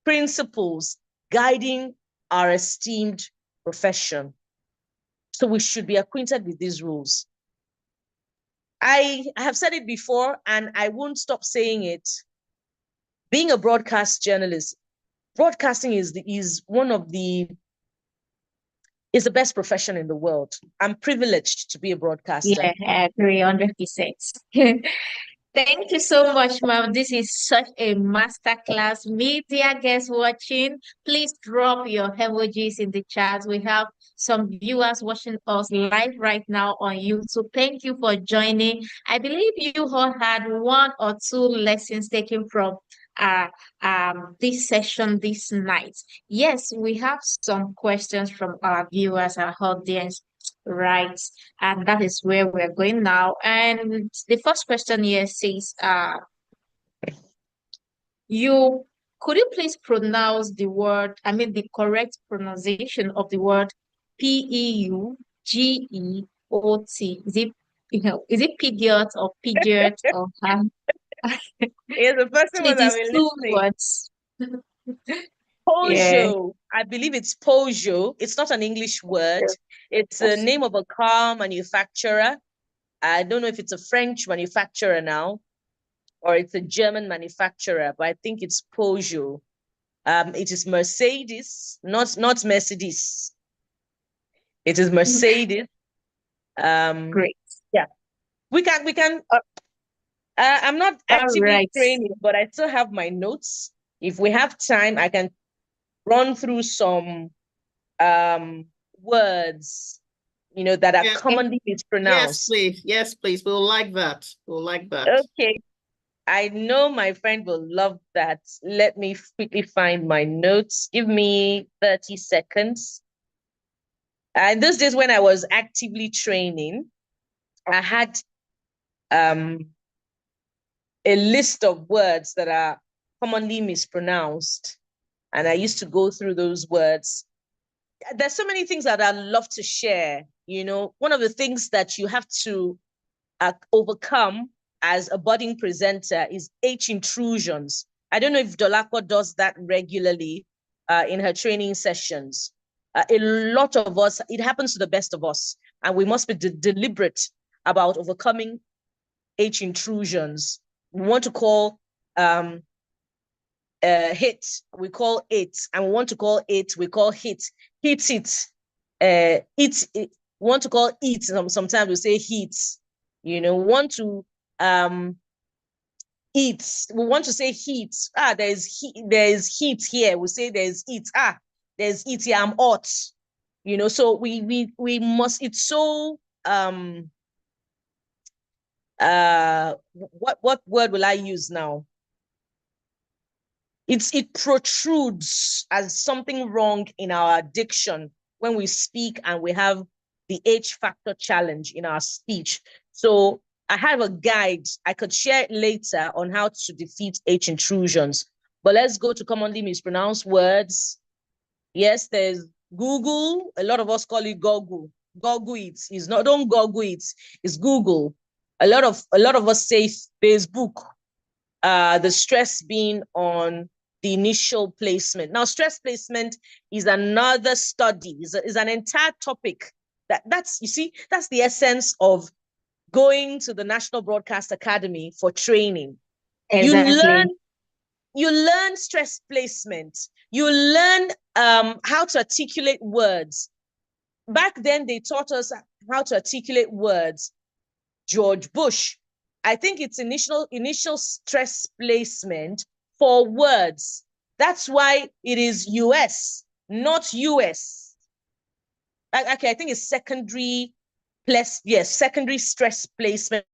principles guiding our esteemed profession. So we should be acquainted with these rules. I have said it before, and I won't stop saying it. Being a broadcast journalist, broadcasting is the best profession in the world. I'm privileged to be a broadcaster. Yeah, I agree 100%. Thank you so much, ma'am. This is such a masterclass. Media guests watching, please drop your emojis in the chat. We have some viewers watching us live right now on YouTube. Thank you for joining. I believe you all had one or two lessons taken from this session this night. Yes, we have some questions from our viewers, our audience. Right, and that is where we're going now. And the first question here says, could you please pronounce the word, the correct pronunciation of the word Peugeot? Is it pidgeot or pidgeot or Yeah, the person was it is two listening. words. Peugeot. I believe it's Peugeot. It's not an English word. It's a name of a car manufacturer. I don't know if it's a French manufacturer now or it's a German manufacturer, but I think it's Peugeot. It is Mercedes, not Mercedes. It is Mercedes. Great. Yeah, we can. I'm not actively training, but I still have my notes. If we have time, I can run through some words, that are commonly mispronounced. Yes, please. We'll like that. Okay. I know my friend will love that. Let me quickly find my notes. Give me 30 seconds. In those days when I was actively training, I had a list of words that are commonly mispronounced. And I used to go through those words. There's so many things that I'd love to share. One of the things that you have to overcome as a budding presenter is H intrusions. I don't know if Dolapo does that regularly in her training sessions. A lot of us, it happens to the best of us, and we must be deliberate about overcoming H intrusions. We want to call hit, we call it, and we want to call it, we call hit. Hit it. We want to call it, sometimes we say heat. We want to eat. We want to say heat. There's heat here. We say there's heat. There's heat here. I'm hot. So we must. It's so what word will I use now? It protrudes as something wrong in our diction when we speak and we have the H factor challenge in our speech. So I have a guide. I could share it later on how to defeat H intrusions. But let's go to commonly mispronounced words. Yes, there's Google. A lot of us call it Google. Google it. It's not, don't Google it. It's Google. A lot of us say Facebook. The stress being on the initial placement. Now, stress placement is another study, is an entire topic. That's, you see, that's the essence of going to the National Broadcast Academy for training. Exactly. You learn stress placement. You learn how to articulate words. Back then, they taught us how to articulate words. George Bush, I think it's initial stress placement for words. That's why it is US, not US. Okay, I think it's secondary stress placement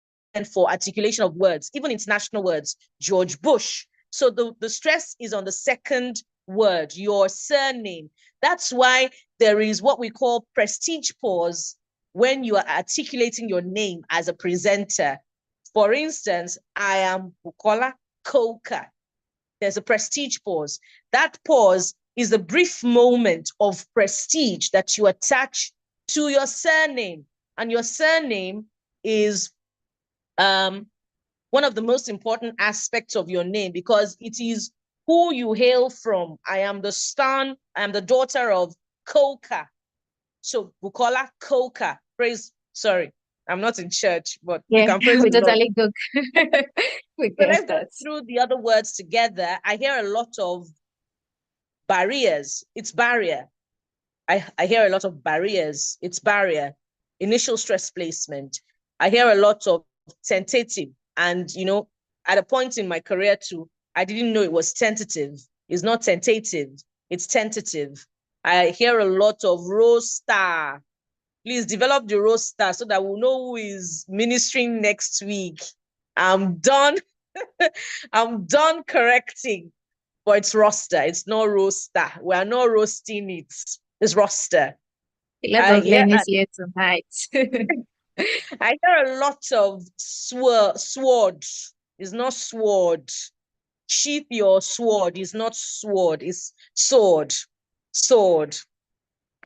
for articulation of words, even international words, George Bush. So the stress is on the second word, your surname. That's why there is what we call prestige pause when you are articulating your name as a presenter. For instance, I am Bukola Coker. There's a prestige pause. That pause is a brief moment of prestige that you attach to your surname. And your surname is one of the most important aspects of your name because it is who you hail from. I am the daughter of Coker. So Bukola Coker, sorry, I'm not in church, but you can praise we the Lord. totally go. We So get let's go that. through the other words together. I hear a lot of barriers. It's barrier. I hear a lot of barriers. It's barrier. Initial stress placement. I hear a lot of tentative. And, you know, at a point in my career too, I didn't know it was tentative. It's not tentative. It's tentative. I hear a lot of roster. Please develop the roster so that we'll know who is ministering next week. I'm done. I'm done correcting, but it's roster. It's not roster. We are not roasting it. It's roster. A lot I of hear, learnings here tonight. I hear a lot of sword. It's not sword. Sheath your sword. It's not sword. It's sword. Sword.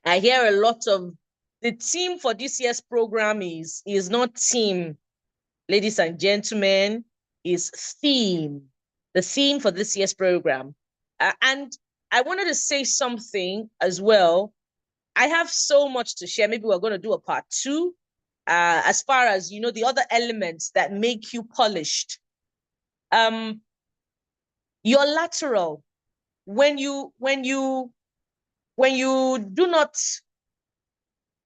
I hear a lot of the theme for this year's program is not team, ladies and gentlemen, is theme. The theme for this year's program. And I wanted to say something as well. I have so much to share. Maybe we're going to do a part 2. As far as, you know, the other elements that make you polished. Your lateral, when you do not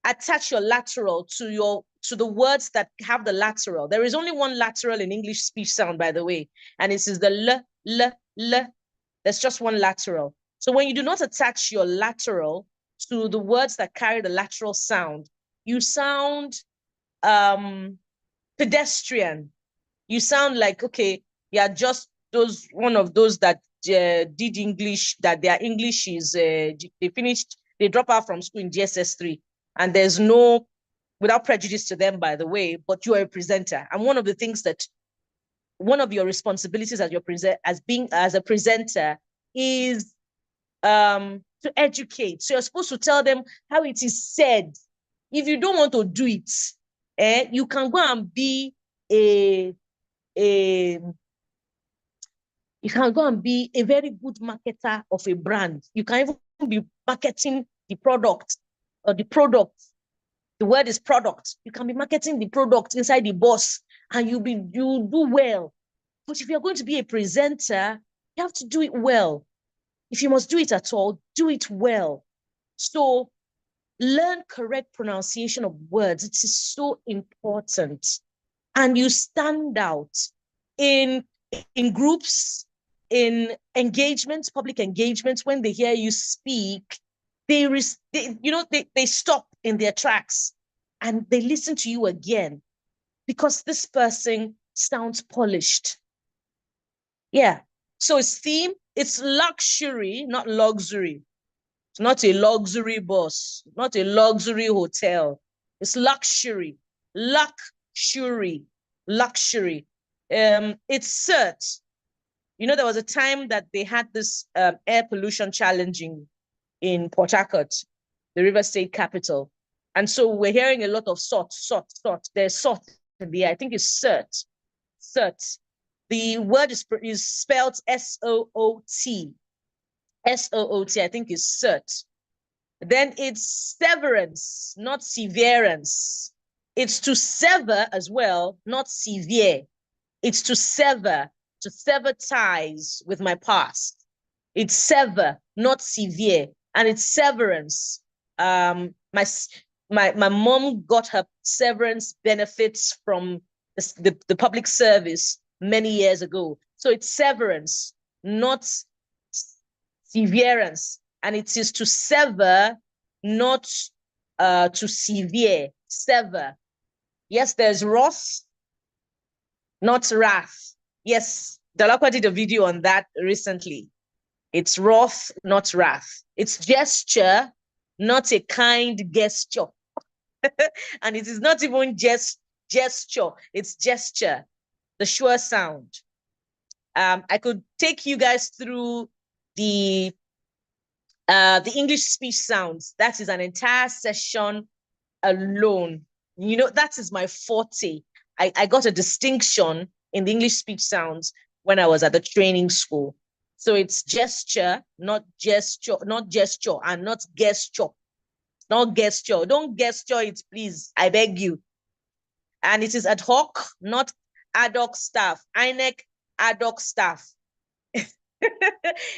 attach your lateral to the words that have the lateral. There is only one lateral in English speech sound, by the way, and it is the l. There's just one lateral. So when you do not attach your lateral to the words that carry the lateral sound, you sound pedestrian. You sound like, okay, you're just one of those that did English, that their English is, they drop out from school in GSS 3. And there's no, without prejudice to them, by the way, but you are a presenter. And one of the things that, one of your responsibilities as a presenter is to educate. So you're supposed to tell them how it is said. If you don't want to do it, you can go and be you can go and be a very good marketer of a brand. You can even be marketing the product or the product. The word is product. You can be marketing the product inside the bus and you do well. But if you're going to be a presenter, you have to do it well. If you must do it at all, do it well. So learn correct pronunciation of words. It is so important. And you stand out in groups, in engagements, public engagements. When they hear you speak, they stop in their tracks and they listen to you again because this person sounds polished. Yeah. So it's theme, it's luxury, not luxury. It's not a luxury bus, not a luxury hotel. It's luxury, luxury. It's cert. You know, there was a time that they had this air pollution challenge in Port Harcourt, the River State capital. And so we're hearing a lot of salt. There's salt in the air. I think it's cert. The word is spelled S-O-O-T. S-O-O-T, I think is cert. Then it's severance, not severance. It's to sever as well, not severe. It's to sever ties with my past. It's sever, not severe, and it's severance. My mom got her severance benefits from the public service many years ago. So it's severance, not severance, and it is to sever, not to severe. Sever. Yes, there's wrath, not wrath. Yes, Dalakwa did a video on that recently. It's wrath, not wrath. It's gesture, not a kind gesture. And it is not even just gesture, it's gesture, the sure sound. I could take you guys through the English speech sounds. That is an entire session alone. You know, that is my forte. I got a distinction in the English speech sounds when I was at the training school. So it's gesture, not gesture, and not gesture. Not gesture. Don't gesture it, please. I beg you. And it is ad hoc, not ad hoc staff. INEC ad hoc staff.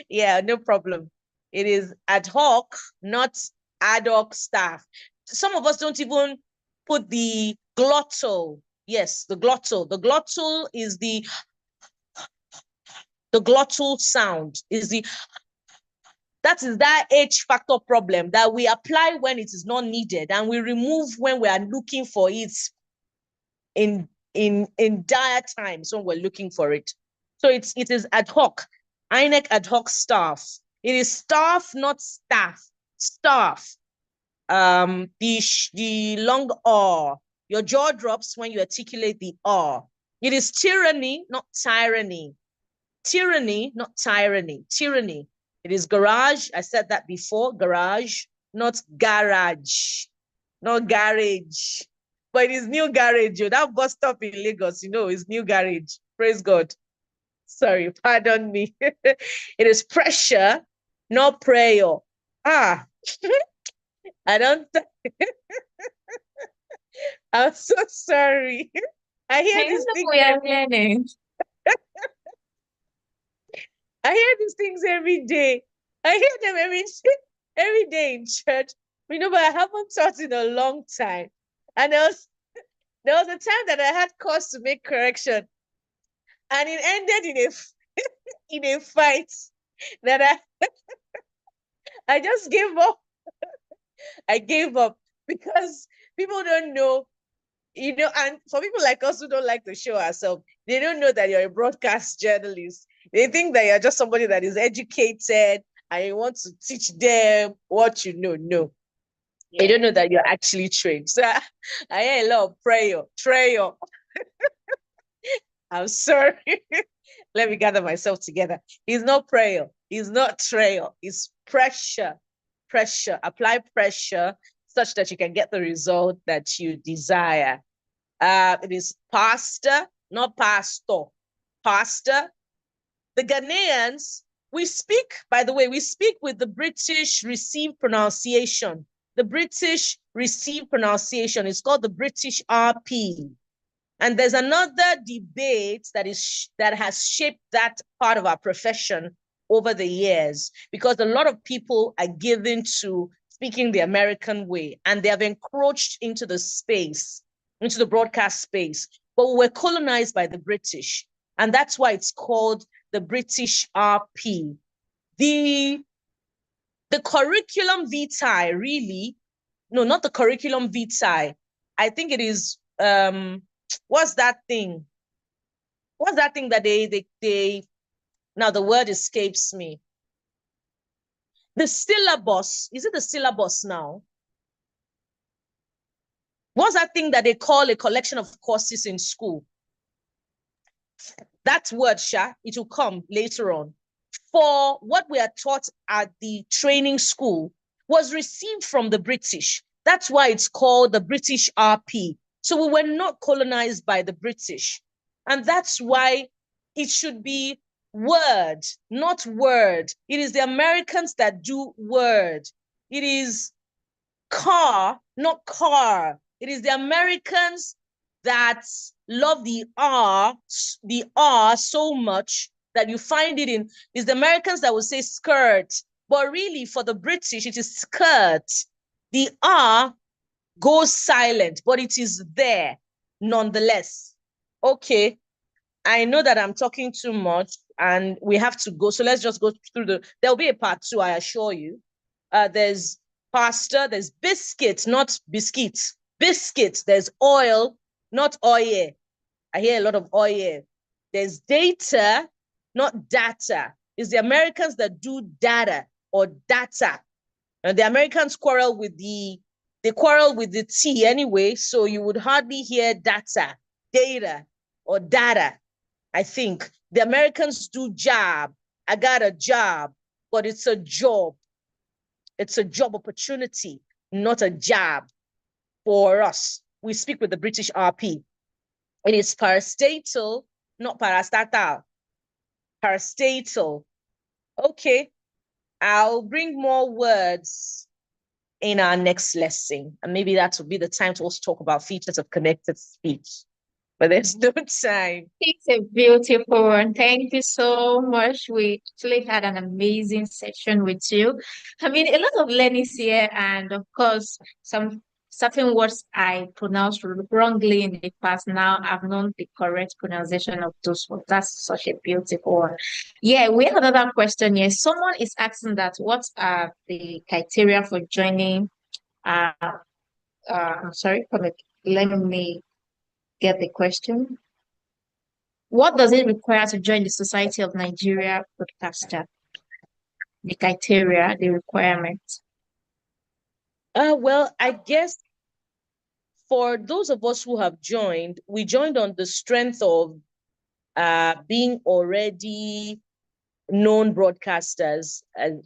Yeah, no problem. It is ad hoc, not ad hoc staff. Some of us don't even put the glottal. Yes, the glottal. The glottal is the glottal sound is that is that H factor problem that we apply when it is not needed and we remove when we are looking for it in dire times when we're looking for it. So it is ad hoc. INEC ad hoc staff. It is staff, not staff. Staff. The long R. Your jaw drops when you articulate the R. It is tyranny, not tyranny. Tyranny, not tyranny. Tyranny. It is garage. I said that before. Garage, not garage. Not garage. But it is new garage. That bus stop in Lagos, you know, is new garage. Praise God. Sorry, pardon me. It is pressure, not prayer. I don't. I'm so sorry. I hear these things. We are learning. I hear these things every day. I hear them every day in church. You know, but I haven't taught in a long time. And there was a time that I had cause to make correction, and it ended in a fight that I just gave up. I gave up because people don't know, you know, and for people like us who don't like to show ourselves, they don't know that you're a broadcast journalist. They think that you're just somebody that is educated and you want to teach them what you know. No, yeah. They don't know that you're actually trained. So I hear a lot of prayer. I'm sorry. Let me gather myself together. It's not prayer. It's not trail. It's pressure. Pressure. Apply pressure such that you can get the result that you desire. It is pastor, not pastor. Pastor. The Ghanaians, we speak, by the way, we speak with the British received pronunciation. The British received pronunciation is called the British RP. And there's another debate that has shaped that part of our profession over the years, because a lot of people are given to speaking the American way, and they have encroached into the space, into the broadcast space. But we're colonized by the British, and that's why it's called the British RP. The curriculum vitae, really, no, not the curriculum vitae. I think it is, what's that thing? What's that thing that they now the word escapes me. The syllabus, is it the syllabus now? What's that thing that they call a collection of courses in school? That word, Sha, it will come later on. For what we are taught at the training school was received from the British. That's why it's called the British RP. So we were not colonized by the British. And that's why it should be word, not word. It is the Americans that do word. It is car, not car. It is the Americans that love the R so much that you find it in, is the Americans that will say skirt, but really for the British, it is skirt. The R goes silent, but it is there nonetheless. Okay, I know that I'm talking too much and we have to go. So let's just go through there'll be a part 2, I assure you. There's pasta, there's biscuit, not biscuits. Biscuit, there's oil, not oil. I hear a lot of oil. There's data, not data. It's the Americans that do data or data. And the Americans quarrel with the T anyway, so you would hardly hear data, or data. I think the Americans do job. I got a job, but it's a job. It's a job opportunity, not a job for us. We speak with the British RP. It is parastatal, not parastatal. Parastatal. Okay, I'll bring more words in our next lesson. And maybe that will be the time to also talk about features of connected speech. But there's no time. It's a beautiful one. Thank you so much. We actually had an amazing session with you. I mean, a lot of learnings here, and of course, some certain words I pronounced wrongly in the past. Now I've known the correct pronunciation of those words. That's such a beautiful one. Yeah, we have another question here. Someone is asking that what are the criteria for joining I'm sorry, let me get the question. What does it require to join the Society of Nigeria Broadcaster? The criteria, the requirements. Well, I guess for those of us who have joined, we joined on the strength of being already known broadcasters and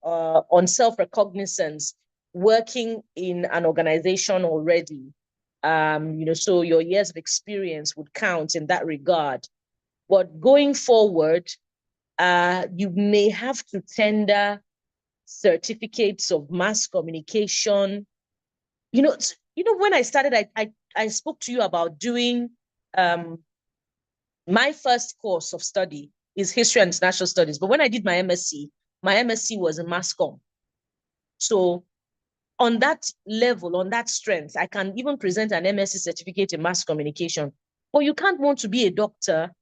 on self-recognizance, working in an organization already. So your years of experience would count in that regard. But going forward, you may have to tender certificates of mass communication. When I started, I spoke to you about doing my first course of study is history and international studies. But when I did my MSc was in mass comm. So on that level, on that strength, I can even present an MSc certificate in mass communication. But you can't want to be a doctor.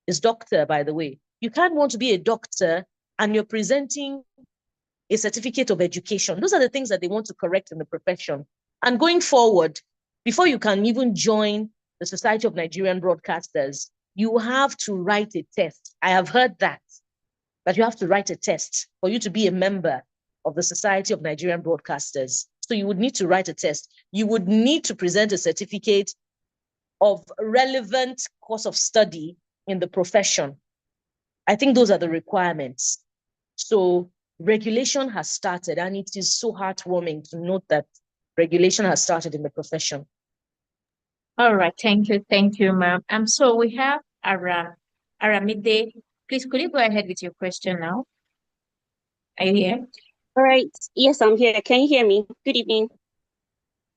It's doctor, by the way. You can't want to be a doctor and you're presenting a certificate of education. Those are the things that they want to correct in the profession. And going forward, before you can even join the Society of Nigerian Broadcasters, you have to write a test. I have heard that you have to write a test for you to be a member of the Society of Nigerian Broadcasters. So you would need to write a test. You would need to present a certificate of relevant course of study in the profession. I think those are the requirements. So regulation has started, and it is so heartwarming to note that regulation has started in the profession. All right, thank you, ma'am. So we have Aramide. Please, could you go ahead with your question now? Are you here? All right. Yes, I'm here. Can you hear me? Good evening.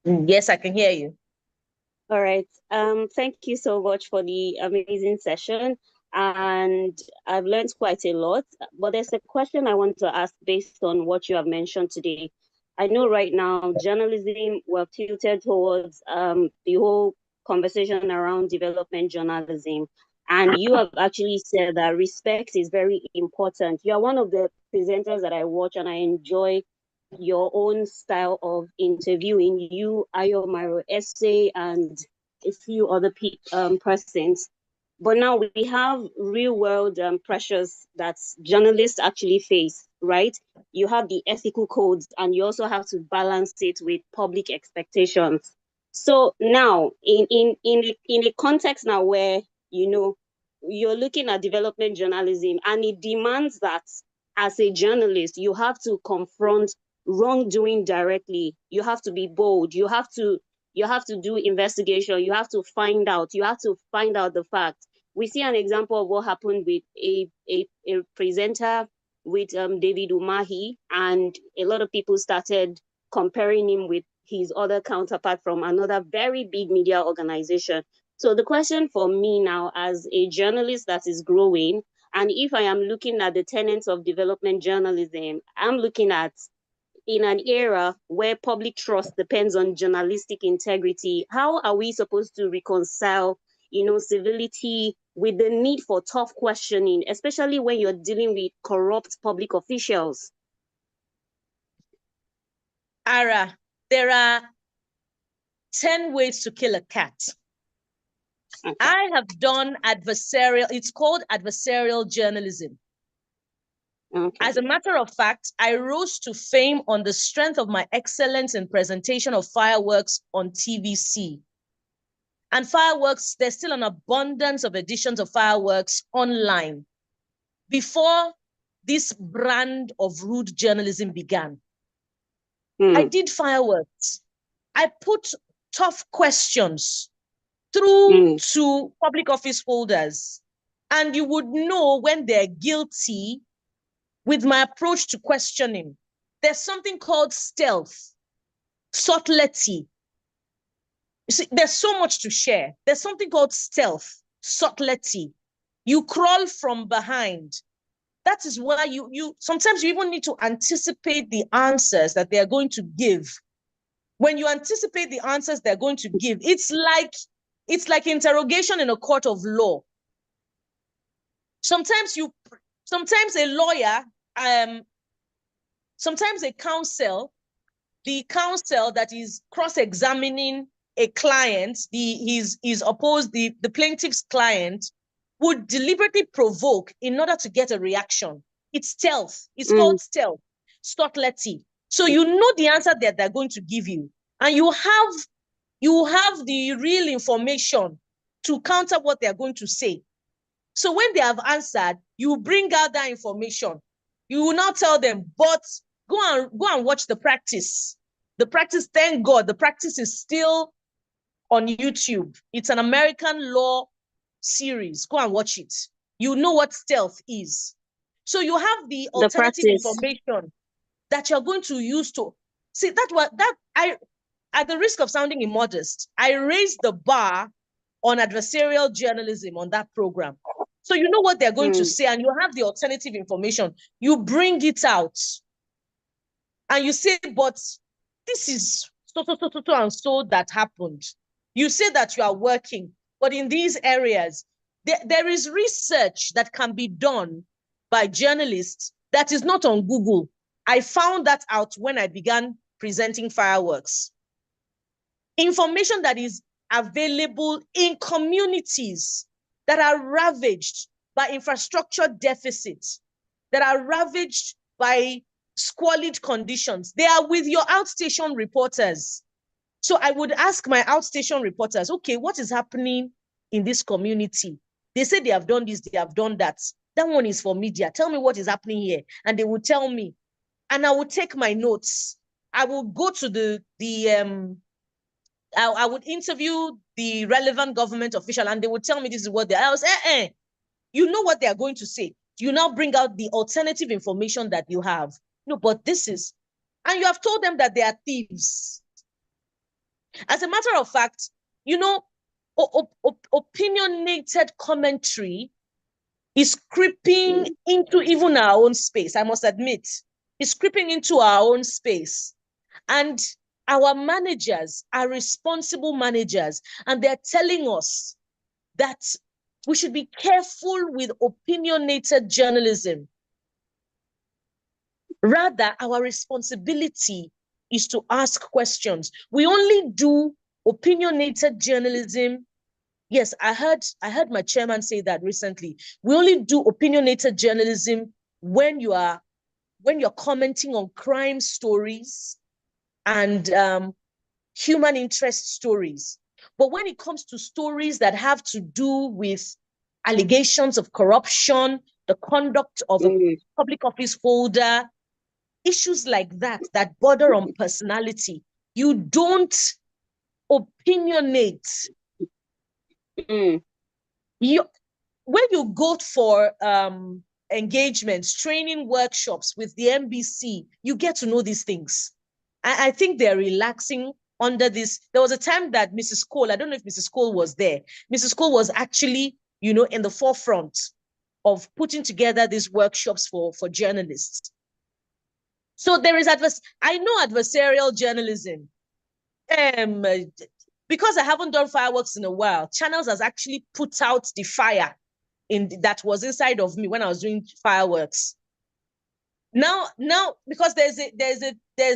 Yes, I can hear you. All right. Thank you so much for the amazing session. And I've learned quite a lot. But there's a question I want to ask based on what you have mentioned today. I know right now journalism, we're tilted towards the whole conversation around development journalism. And you have actually said that respect is very important. You are one of the presenters that I watch, and I enjoy your own style of interviewing. You, Ayo Mairo Essay, and a few other persons. But now we have real world pressures that journalists actually face, right? You have the ethical codes, and you also have to balance it with public expectations. So now, in a context now where you're looking at development journalism, and it demands that as a journalist, you have to confront wrongdoing directly. You have to be bold. You have to do investigation. You have to find out the facts. We see an example of what happened with a presenter with David Umahi, and a lot of people started comparing him with his other counterpart from another very big media organization. So the question for me now, as a journalist that is growing, and if I am looking at the tenets of development journalism, I'm looking at, in an era where public trust depends on journalistic integrity, how are we supposed to reconcile, civility with the need for tough questioning, especially when you're dealing with corrupt public officials? Ara, there are 10 ways to kill a cat. Okay. I have done adversarial, it's called adversarial journalism. Okay. As a matter of fact, I rose to fame on the strength of my excellence in presentation of fireworks on TVC. And fireworks, there's still an abundance of editions of fireworks online before this brand of rude journalism began. I did fireworks. I put tough questions through to public office holders, and you would know when they're guilty with my approach to questioning. There's something called stealth, subtlety. You see, there's so much to share. There's something called stealth, subtlety. You crawl from behind. That is why you sometimes you even need to anticipate the answers that they're going to give. When you anticipate the answers they're going to give, it's like interrogation in a court of law. Sometimes a lawyer, sometimes a counsel, the counsel that is cross-examining a client, the plaintiff's client, would deliberately provoke in order to get a reaction. It's stealth. It's called stealth, subtlety. So you know the answer that they're going to give you, and you have the real information to counter what they're going to say. So when they have answered, you bring out that information. You will not tell them, but go and watch the practice. The practice, thank God, the practice is still on YouTube. It's an American law series. Go and watch it. You know what stealth is. So you have the alternative information that you're going to use to see at the risk of sounding immodest, I raised the bar on adversarial journalism on that program. So you know what they're going to say, and you have the alternative information. You bring it out and you say, but this is so and so that happened. You say that you are working, but in these areas, there is research that can be done by journalists that is not on Google. I found that out when I began presenting fireworks. Information that is available in communities that are ravaged by infrastructure deficits, that are ravaged by squalid conditions. They are with your outstation reporters. So I would ask my outstation reporters, okay, what is happening in this community? They say they have done this, they have done that. That one is for media. Tell me what is happening here. And they will tell me. And I will take my notes. I will go to I would interview the relevant government official, and they would tell me this is what they are. I was you know what they are going to say. You now bring out the alternative information that you have. No, but this is, and you have told them that they are thieves. As a matter of fact, opinionated commentary is creeping into even our own space, I must admit. It's creeping into our own space. And our managers are responsible managers, and they're telling us that we should be careful with opinionated journalism. Rather, our responsibility is to ask questions. We only do opinionated journalism. Yes, I heard my chairman say that recently. We only do opinionated journalism when you're commenting on crime stories and human interest stories. But when it comes to stories that have to do with allegations of corruption, the conduct of a public office holder, issues like that, that border on personality, you don't opinionate. When you go for engagements, training workshops with the NBC, you get to know these things. I think they're relaxing under this. There was a time that Mrs. Cole, I don't know if Mrs. Cole was there. Mrs. Cole was actually, you know, in the forefront of putting together these workshops for journalists. So there is I know adversarial journalism. Because I haven't done fireworks in a while, Channels has actually put out the fire that was inside of me when I was doing fireworks. Now, because there's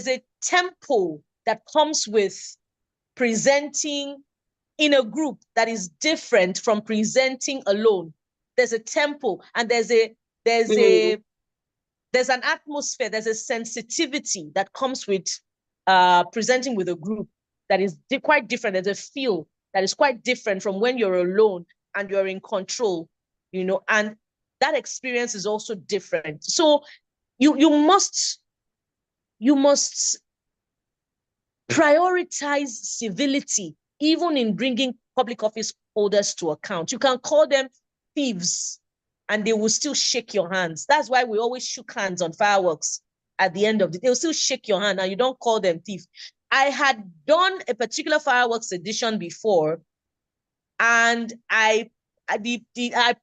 a tempo that comes with presenting in a group that is different from presenting alone. There's a tempo and there's an atmosphere, there's a sensitivity that comes with presenting with a group that is quite different. There's a feel that is quite different from when you're alone and you're in control, you know, and that experience is also different. So you must prioritize civility, even in bringing public office holders to account. You can call them thieves and they will still shake your hands. That's why we always shook hands on fireworks at the end of the day. They'll still shake your hand and you don't call them thief. I had done a particular fireworks edition before, and I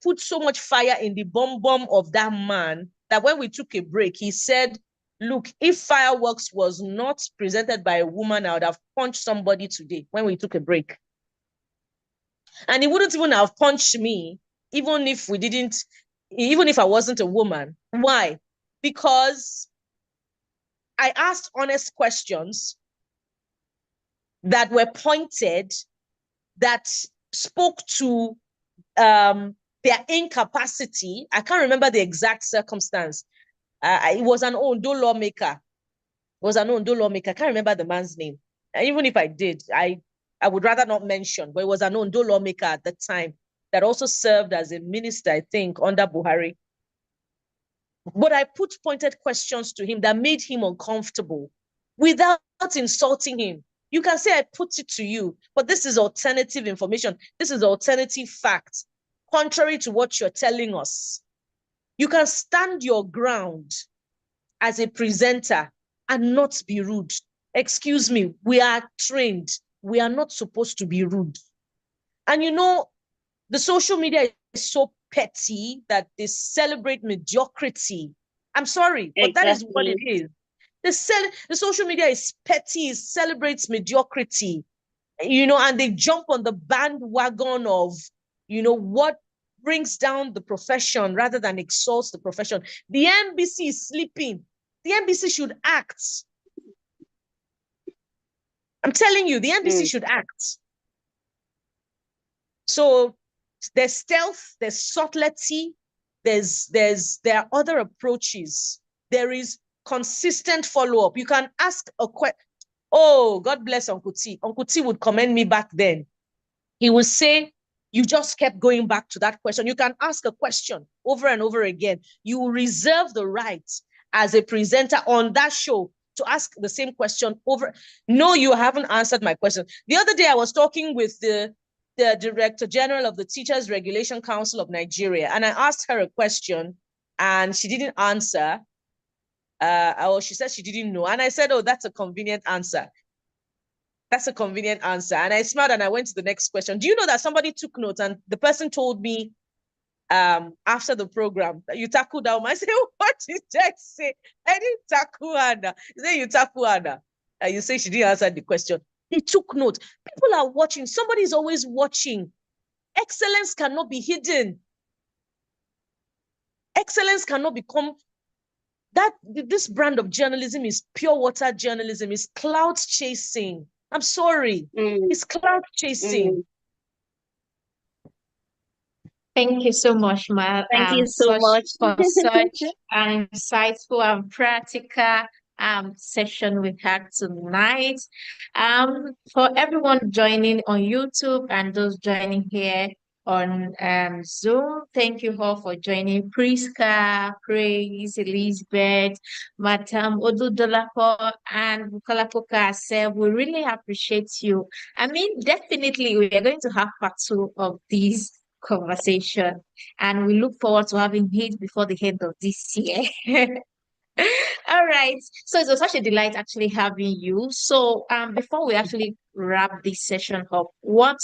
put so much fire in the bum of that man that when we took a break, he said, look, if fireworks was not presented by a woman, I would have punched somebody today when we took a break. And he wouldn't even have punched me, even if I wasn't a woman. Why? Because I asked honest questions that were pointed, that spoke to their incapacity. I can't remember the exact circumstance. It was an Ondo lawmaker. I can't remember the man's name. Even if I did, I would rather not mention, but it was an Ondo lawmaker at the time that also served as a minister, I think, under Buhari. But I put pointed questions to him that made him uncomfortable without insulting him. You can say I put it to you, but this is alternative information. This is alternative fact, contrary to what you're telling us. You can stand your ground as a presenter and not be rude. Excuse me, we are trained. We are not supposed to be rude. And you know, the social media is so petty that they celebrate mediocrity. I'm sorry, but that is what it is. The social media is petty, it celebrates mediocrity, you know, and they jump on the bandwagon of, you know, what brings down the profession rather than exalts the profession. The NBC is sleeping. The NBC should act. I'm telling you, the NBC should act. So there's stealth, there's subtlety, there are other approaches. There is consistent follow-up. You can ask a question. Oh, God bless Uncle T. Uncle T would commend me back then. He would say, you just kept going back to that question. You can ask a question over and over again. You reserve the right as a presenter on that show to ask the same question over. No, you haven't answered my question. The other day I was talking with the Director General of the Teachers Regulation Council of Nigeria, and I asked her a question and she didn't answer. Or she said she didn't know. And I said, oh, that's a convenient answer. That's a convenient answer. And I smiled and I went to the next question. Do you know that somebody took notes and the person told me after the program that you tackled down? I said, what did I say? I didn't tackle Anna. You say you tackle Anna. And you say she didn't answer the question. They took note. People are watching. Somebody is always watching. Excellence cannot be hidden. Excellence cannot become this brand of journalism is pure water journalism, is cloud chasing. I'm sorry, it's cloud chasing. Thank you so much, Ma. Thank you so much for such an insightful and practical session we had tonight. For everyone joining on YouTube and those joining here on Zoom, thank you all for joining. Priska, Praise, Elizabeth, Madam Odudolapo, and Bukola Kase. We really appreciate you. I mean, definitely we are going to have part two of this conversation, and we look forward to having it before the end of this year. All right. So it was such a delight actually having you. So before we actually wrap this session up, what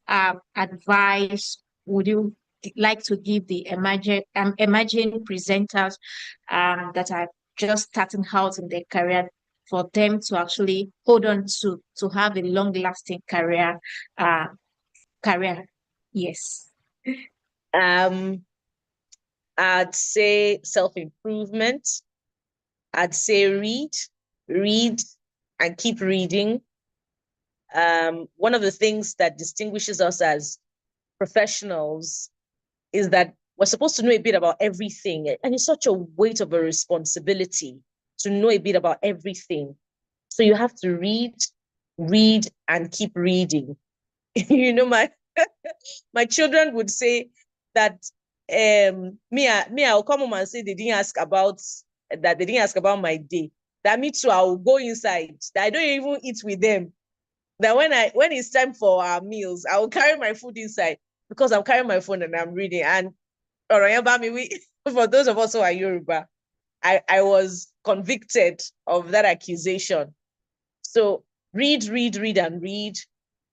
advice would you like to give the emerging presenters that are just starting out in their career, for them to actually hold on to have a long lasting career? Yes. Um, I'd say self-improvement. I'd say read, and keep reading. One of the things that distinguishes us as professionals is that we're supposed to know a bit about everything. And it's such a weight of a responsibility to know a bit about everything. So you have to read, and keep reading. You know, my children would say that I'll come home and say they didn't ask about my day. That me too, I will go inside. I don't even eat with them. That when it's time for our meals, I will carry my food inside because I'm carrying my phone and I'm reading. And for those of us who are Yoruba, I was convicted of that accusation. So read, and read.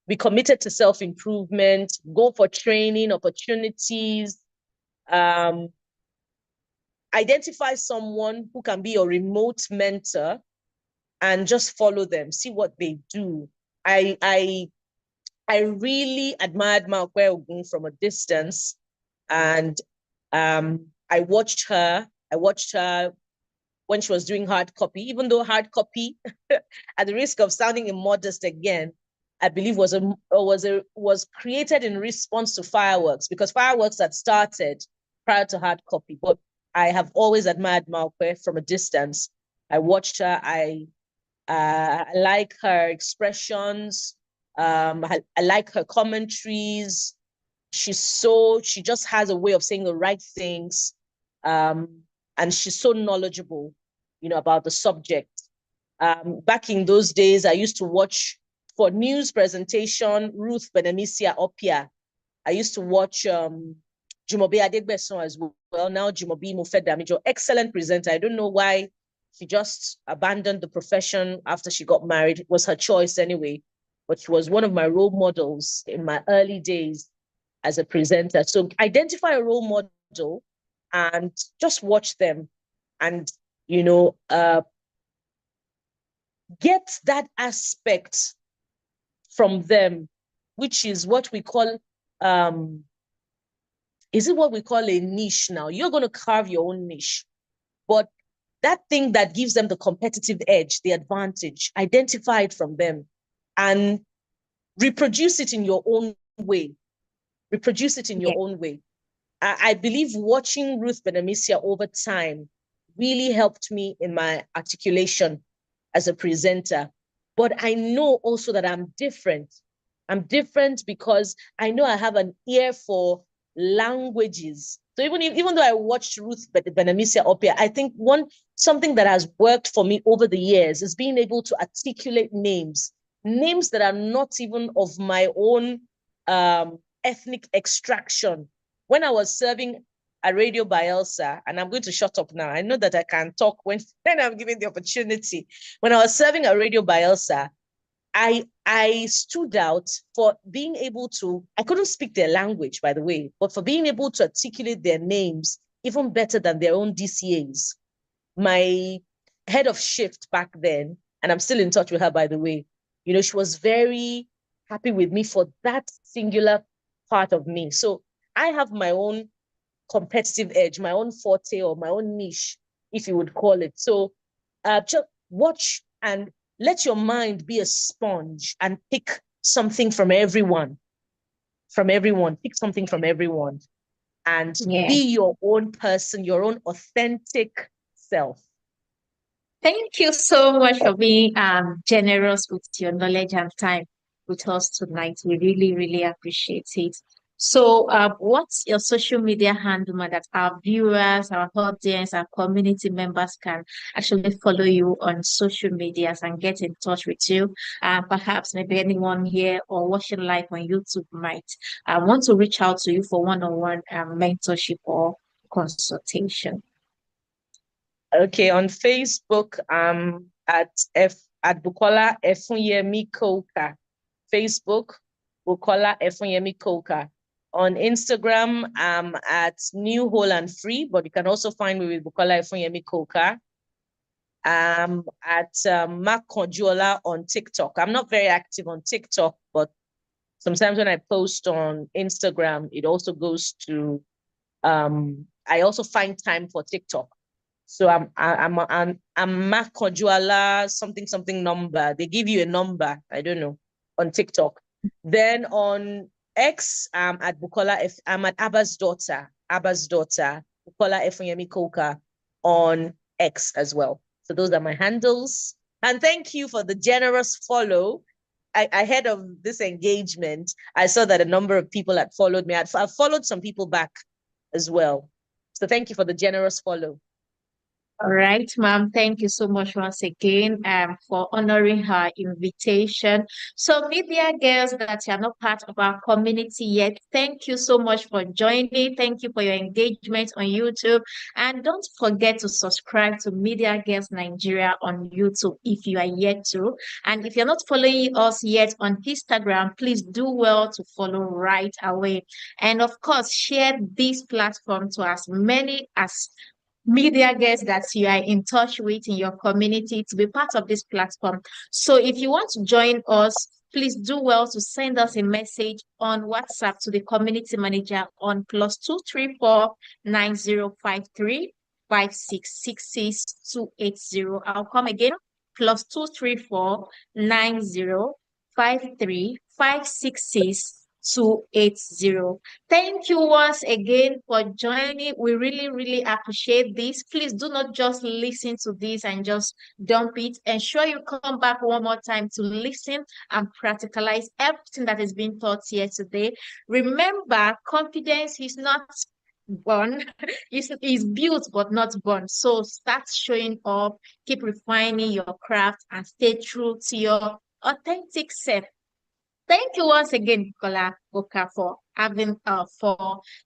Be committed to self-improvement. Go for training opportunities. Identify someone who can be your remote mentor and just follow them. See what they do. I really admired Maokwe Ogun from a distance, and I watched her when she was doing hard copy, even though hard copy, at the risk of sounding immodest again, I believe was created in response to fireworks, because fireworks had started prior to hard copy. But I have always admired Maokwe from a distance. I watched her. I like her expressions. I like her commentaries. She just has a way of saying the right things. And she's so knowledgeable, about the subject. Back in those days, I used to watch, for news presentation, Ruth Benemisia Opia. I used to watch Jumobi Adegbeson as well. Now Jumobi Mofedamijo, excellent presenter. I don't know why she just abandoned the profession after she got married. It was her choice anyway, but she was one of my role models in my early days as a presenter. So identify a role model and just watch them, and get that aspect from them, which is what we call is it what we call a niche now? You're going to carve your own niche, but that thing that gives them the competitive edge, the advantage, identify it from them and reproduce it in your own way. I believe watching Ruth Benemisia over time really helped me in my articulation as a presenter. But I know also that I'm different. I'm different because I know I have an ear for languages. So even though I watched Ruth Benemisia Opia, I think something that has worked for me over the years is being able to articulate names that are not even of my own ethnic extraction. When I was serving at Radio Bielsa, and I'm going to shut up now. I know that I can talk when I'm given the opportunity. When I was serving at Radio Bielsa, I stood out for being able to, I couldn't speak their language, by the way, but for being able to articulate their names even better than their own DCAs. My head of shift back then, and I'm still in touch with her, by the way, she was very happy with me for that singular part of me. So I have my own competitive edge, my own forte or my own niche, if you would call it. So just watch and let your mind be a sponge and pick something from everyone. Pick something from everyone and be your own person, your own authentic self. Thank you so much for being generous with your knowledge and time with us tonight. We really, really appreciate it. So, what's your social media handle that our viewers, our audience, our community members can actually follow you on social medias and get in touch with you? Perhaps maybe anyone here or watching live on YouTube might want to reach out to you for one-on-one mentorship or consultation. Okay, on Facebook, at Bukola Efunyemi Koka. Facebook, Bukola Efunyemi Koka. On Instagram, at New Whole and Free, but you can also find me with Bukola Efunyemi Koka. At Mark Konjuola on TikTok. I'm not very active on TikTok, but sometimes when I post on Instagram, it also goes to, I also find time for TikTok. So I'm Mark Konjuola something number. They give you a number, I don't know, on TikTok. Then on X, I'm at I'm at Abba's daughter, Bukola Efunyemi Koka on X as well. So those are my handles. And thank you for the generous follow. Ahead of this engagement, I saw that a number of people had followed me. I've followed some people back as well. So thank you for the generous follow. All right, ma'am. Thank you so much once again for honoring her invitation. So, media girls that are not part of our community yet, thank you so much for joining. Thank you for your engagement on YouTube. And don't forget to subscribe to Media Girls Nigeria on YouTube if you are yet to. And if you're not following us yet on Instagram, please do well to follow right away. And of course, share this platform to as many as media guests that you are in touch with in your community to be part of this platform. So if you want to join us, please do well to send us a message on WhatsApp to the community manager on +234 9053 5666280. I'll come again, +234 9053 566 Thank you once again for joining. We really, really appreciate this. Please do not just listen to this and just dump it. Ensure you come back one more time to listen and practicalize everything that is being taught here today. Remember, confidence is not born, is built but not born. So start showing up, keep refining your craft, and stay true to your authentic self. Thank you once again, Bukola Koka, for having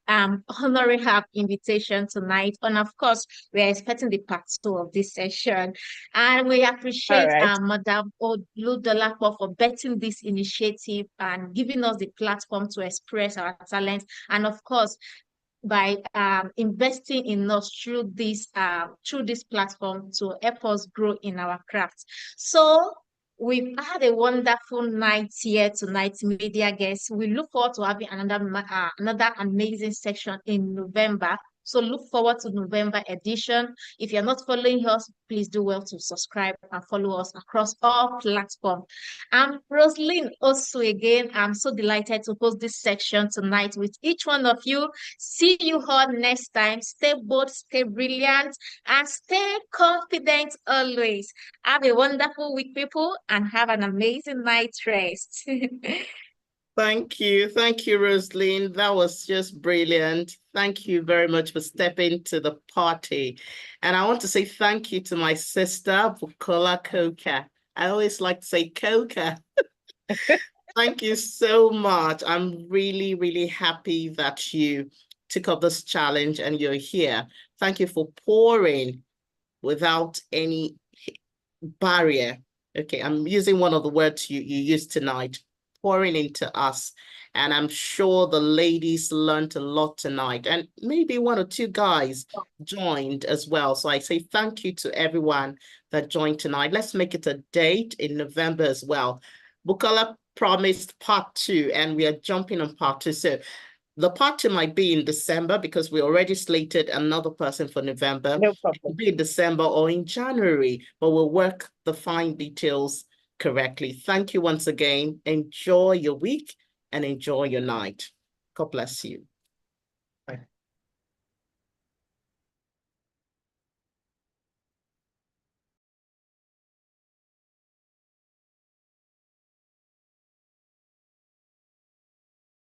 honoring her invitation tonight. And of course, we are expecting the part 2 of this session. And we appreciate Madam Oludolapo for betting this initiative and giving us the platform to express our talent. And of course, by investing in us through this platform to help us grow in our craft. So we've had a wonderful night here tonight, media guests. We look forward to having another amazing section in November. So look forward to November edition. If you're not following us, please do well to subscribe and follow us across all platforms. I'm Roslyn also again. I'm so delighted to host this section tonight with each one of you. See you all next time. Stay bold, stay brilliant, and stay confident always. Have a wonderful week, people, and have an amazing night rest. Thank you. Thank you, Roslyn. That was just brilliant. Thank you very much for stepping to the party. And I want to say thank you to my sister, Bukola Koka. I always like to say Koka. Thank you so much. I'm really, really happy that you took up this challenge and you're here. Thank you for pouring without any barrier. Okay, I'm using one of the words you used tonight, pouring into us. And I'm sure the ladies learned a lot tonight, and maybe 1 or 2 guys joined as well. So I say thank you to everyone that joined tonight. Let's make it a date in November as well. Bukola promised part 2, and we are jumping on part 2. So the part 2 might be in December because we already slated another person for November. No problem. It could be in December or in January, but we'll work the fine details correctly. Thank you once again. Enjoy your week and enjoy your night. God bless you.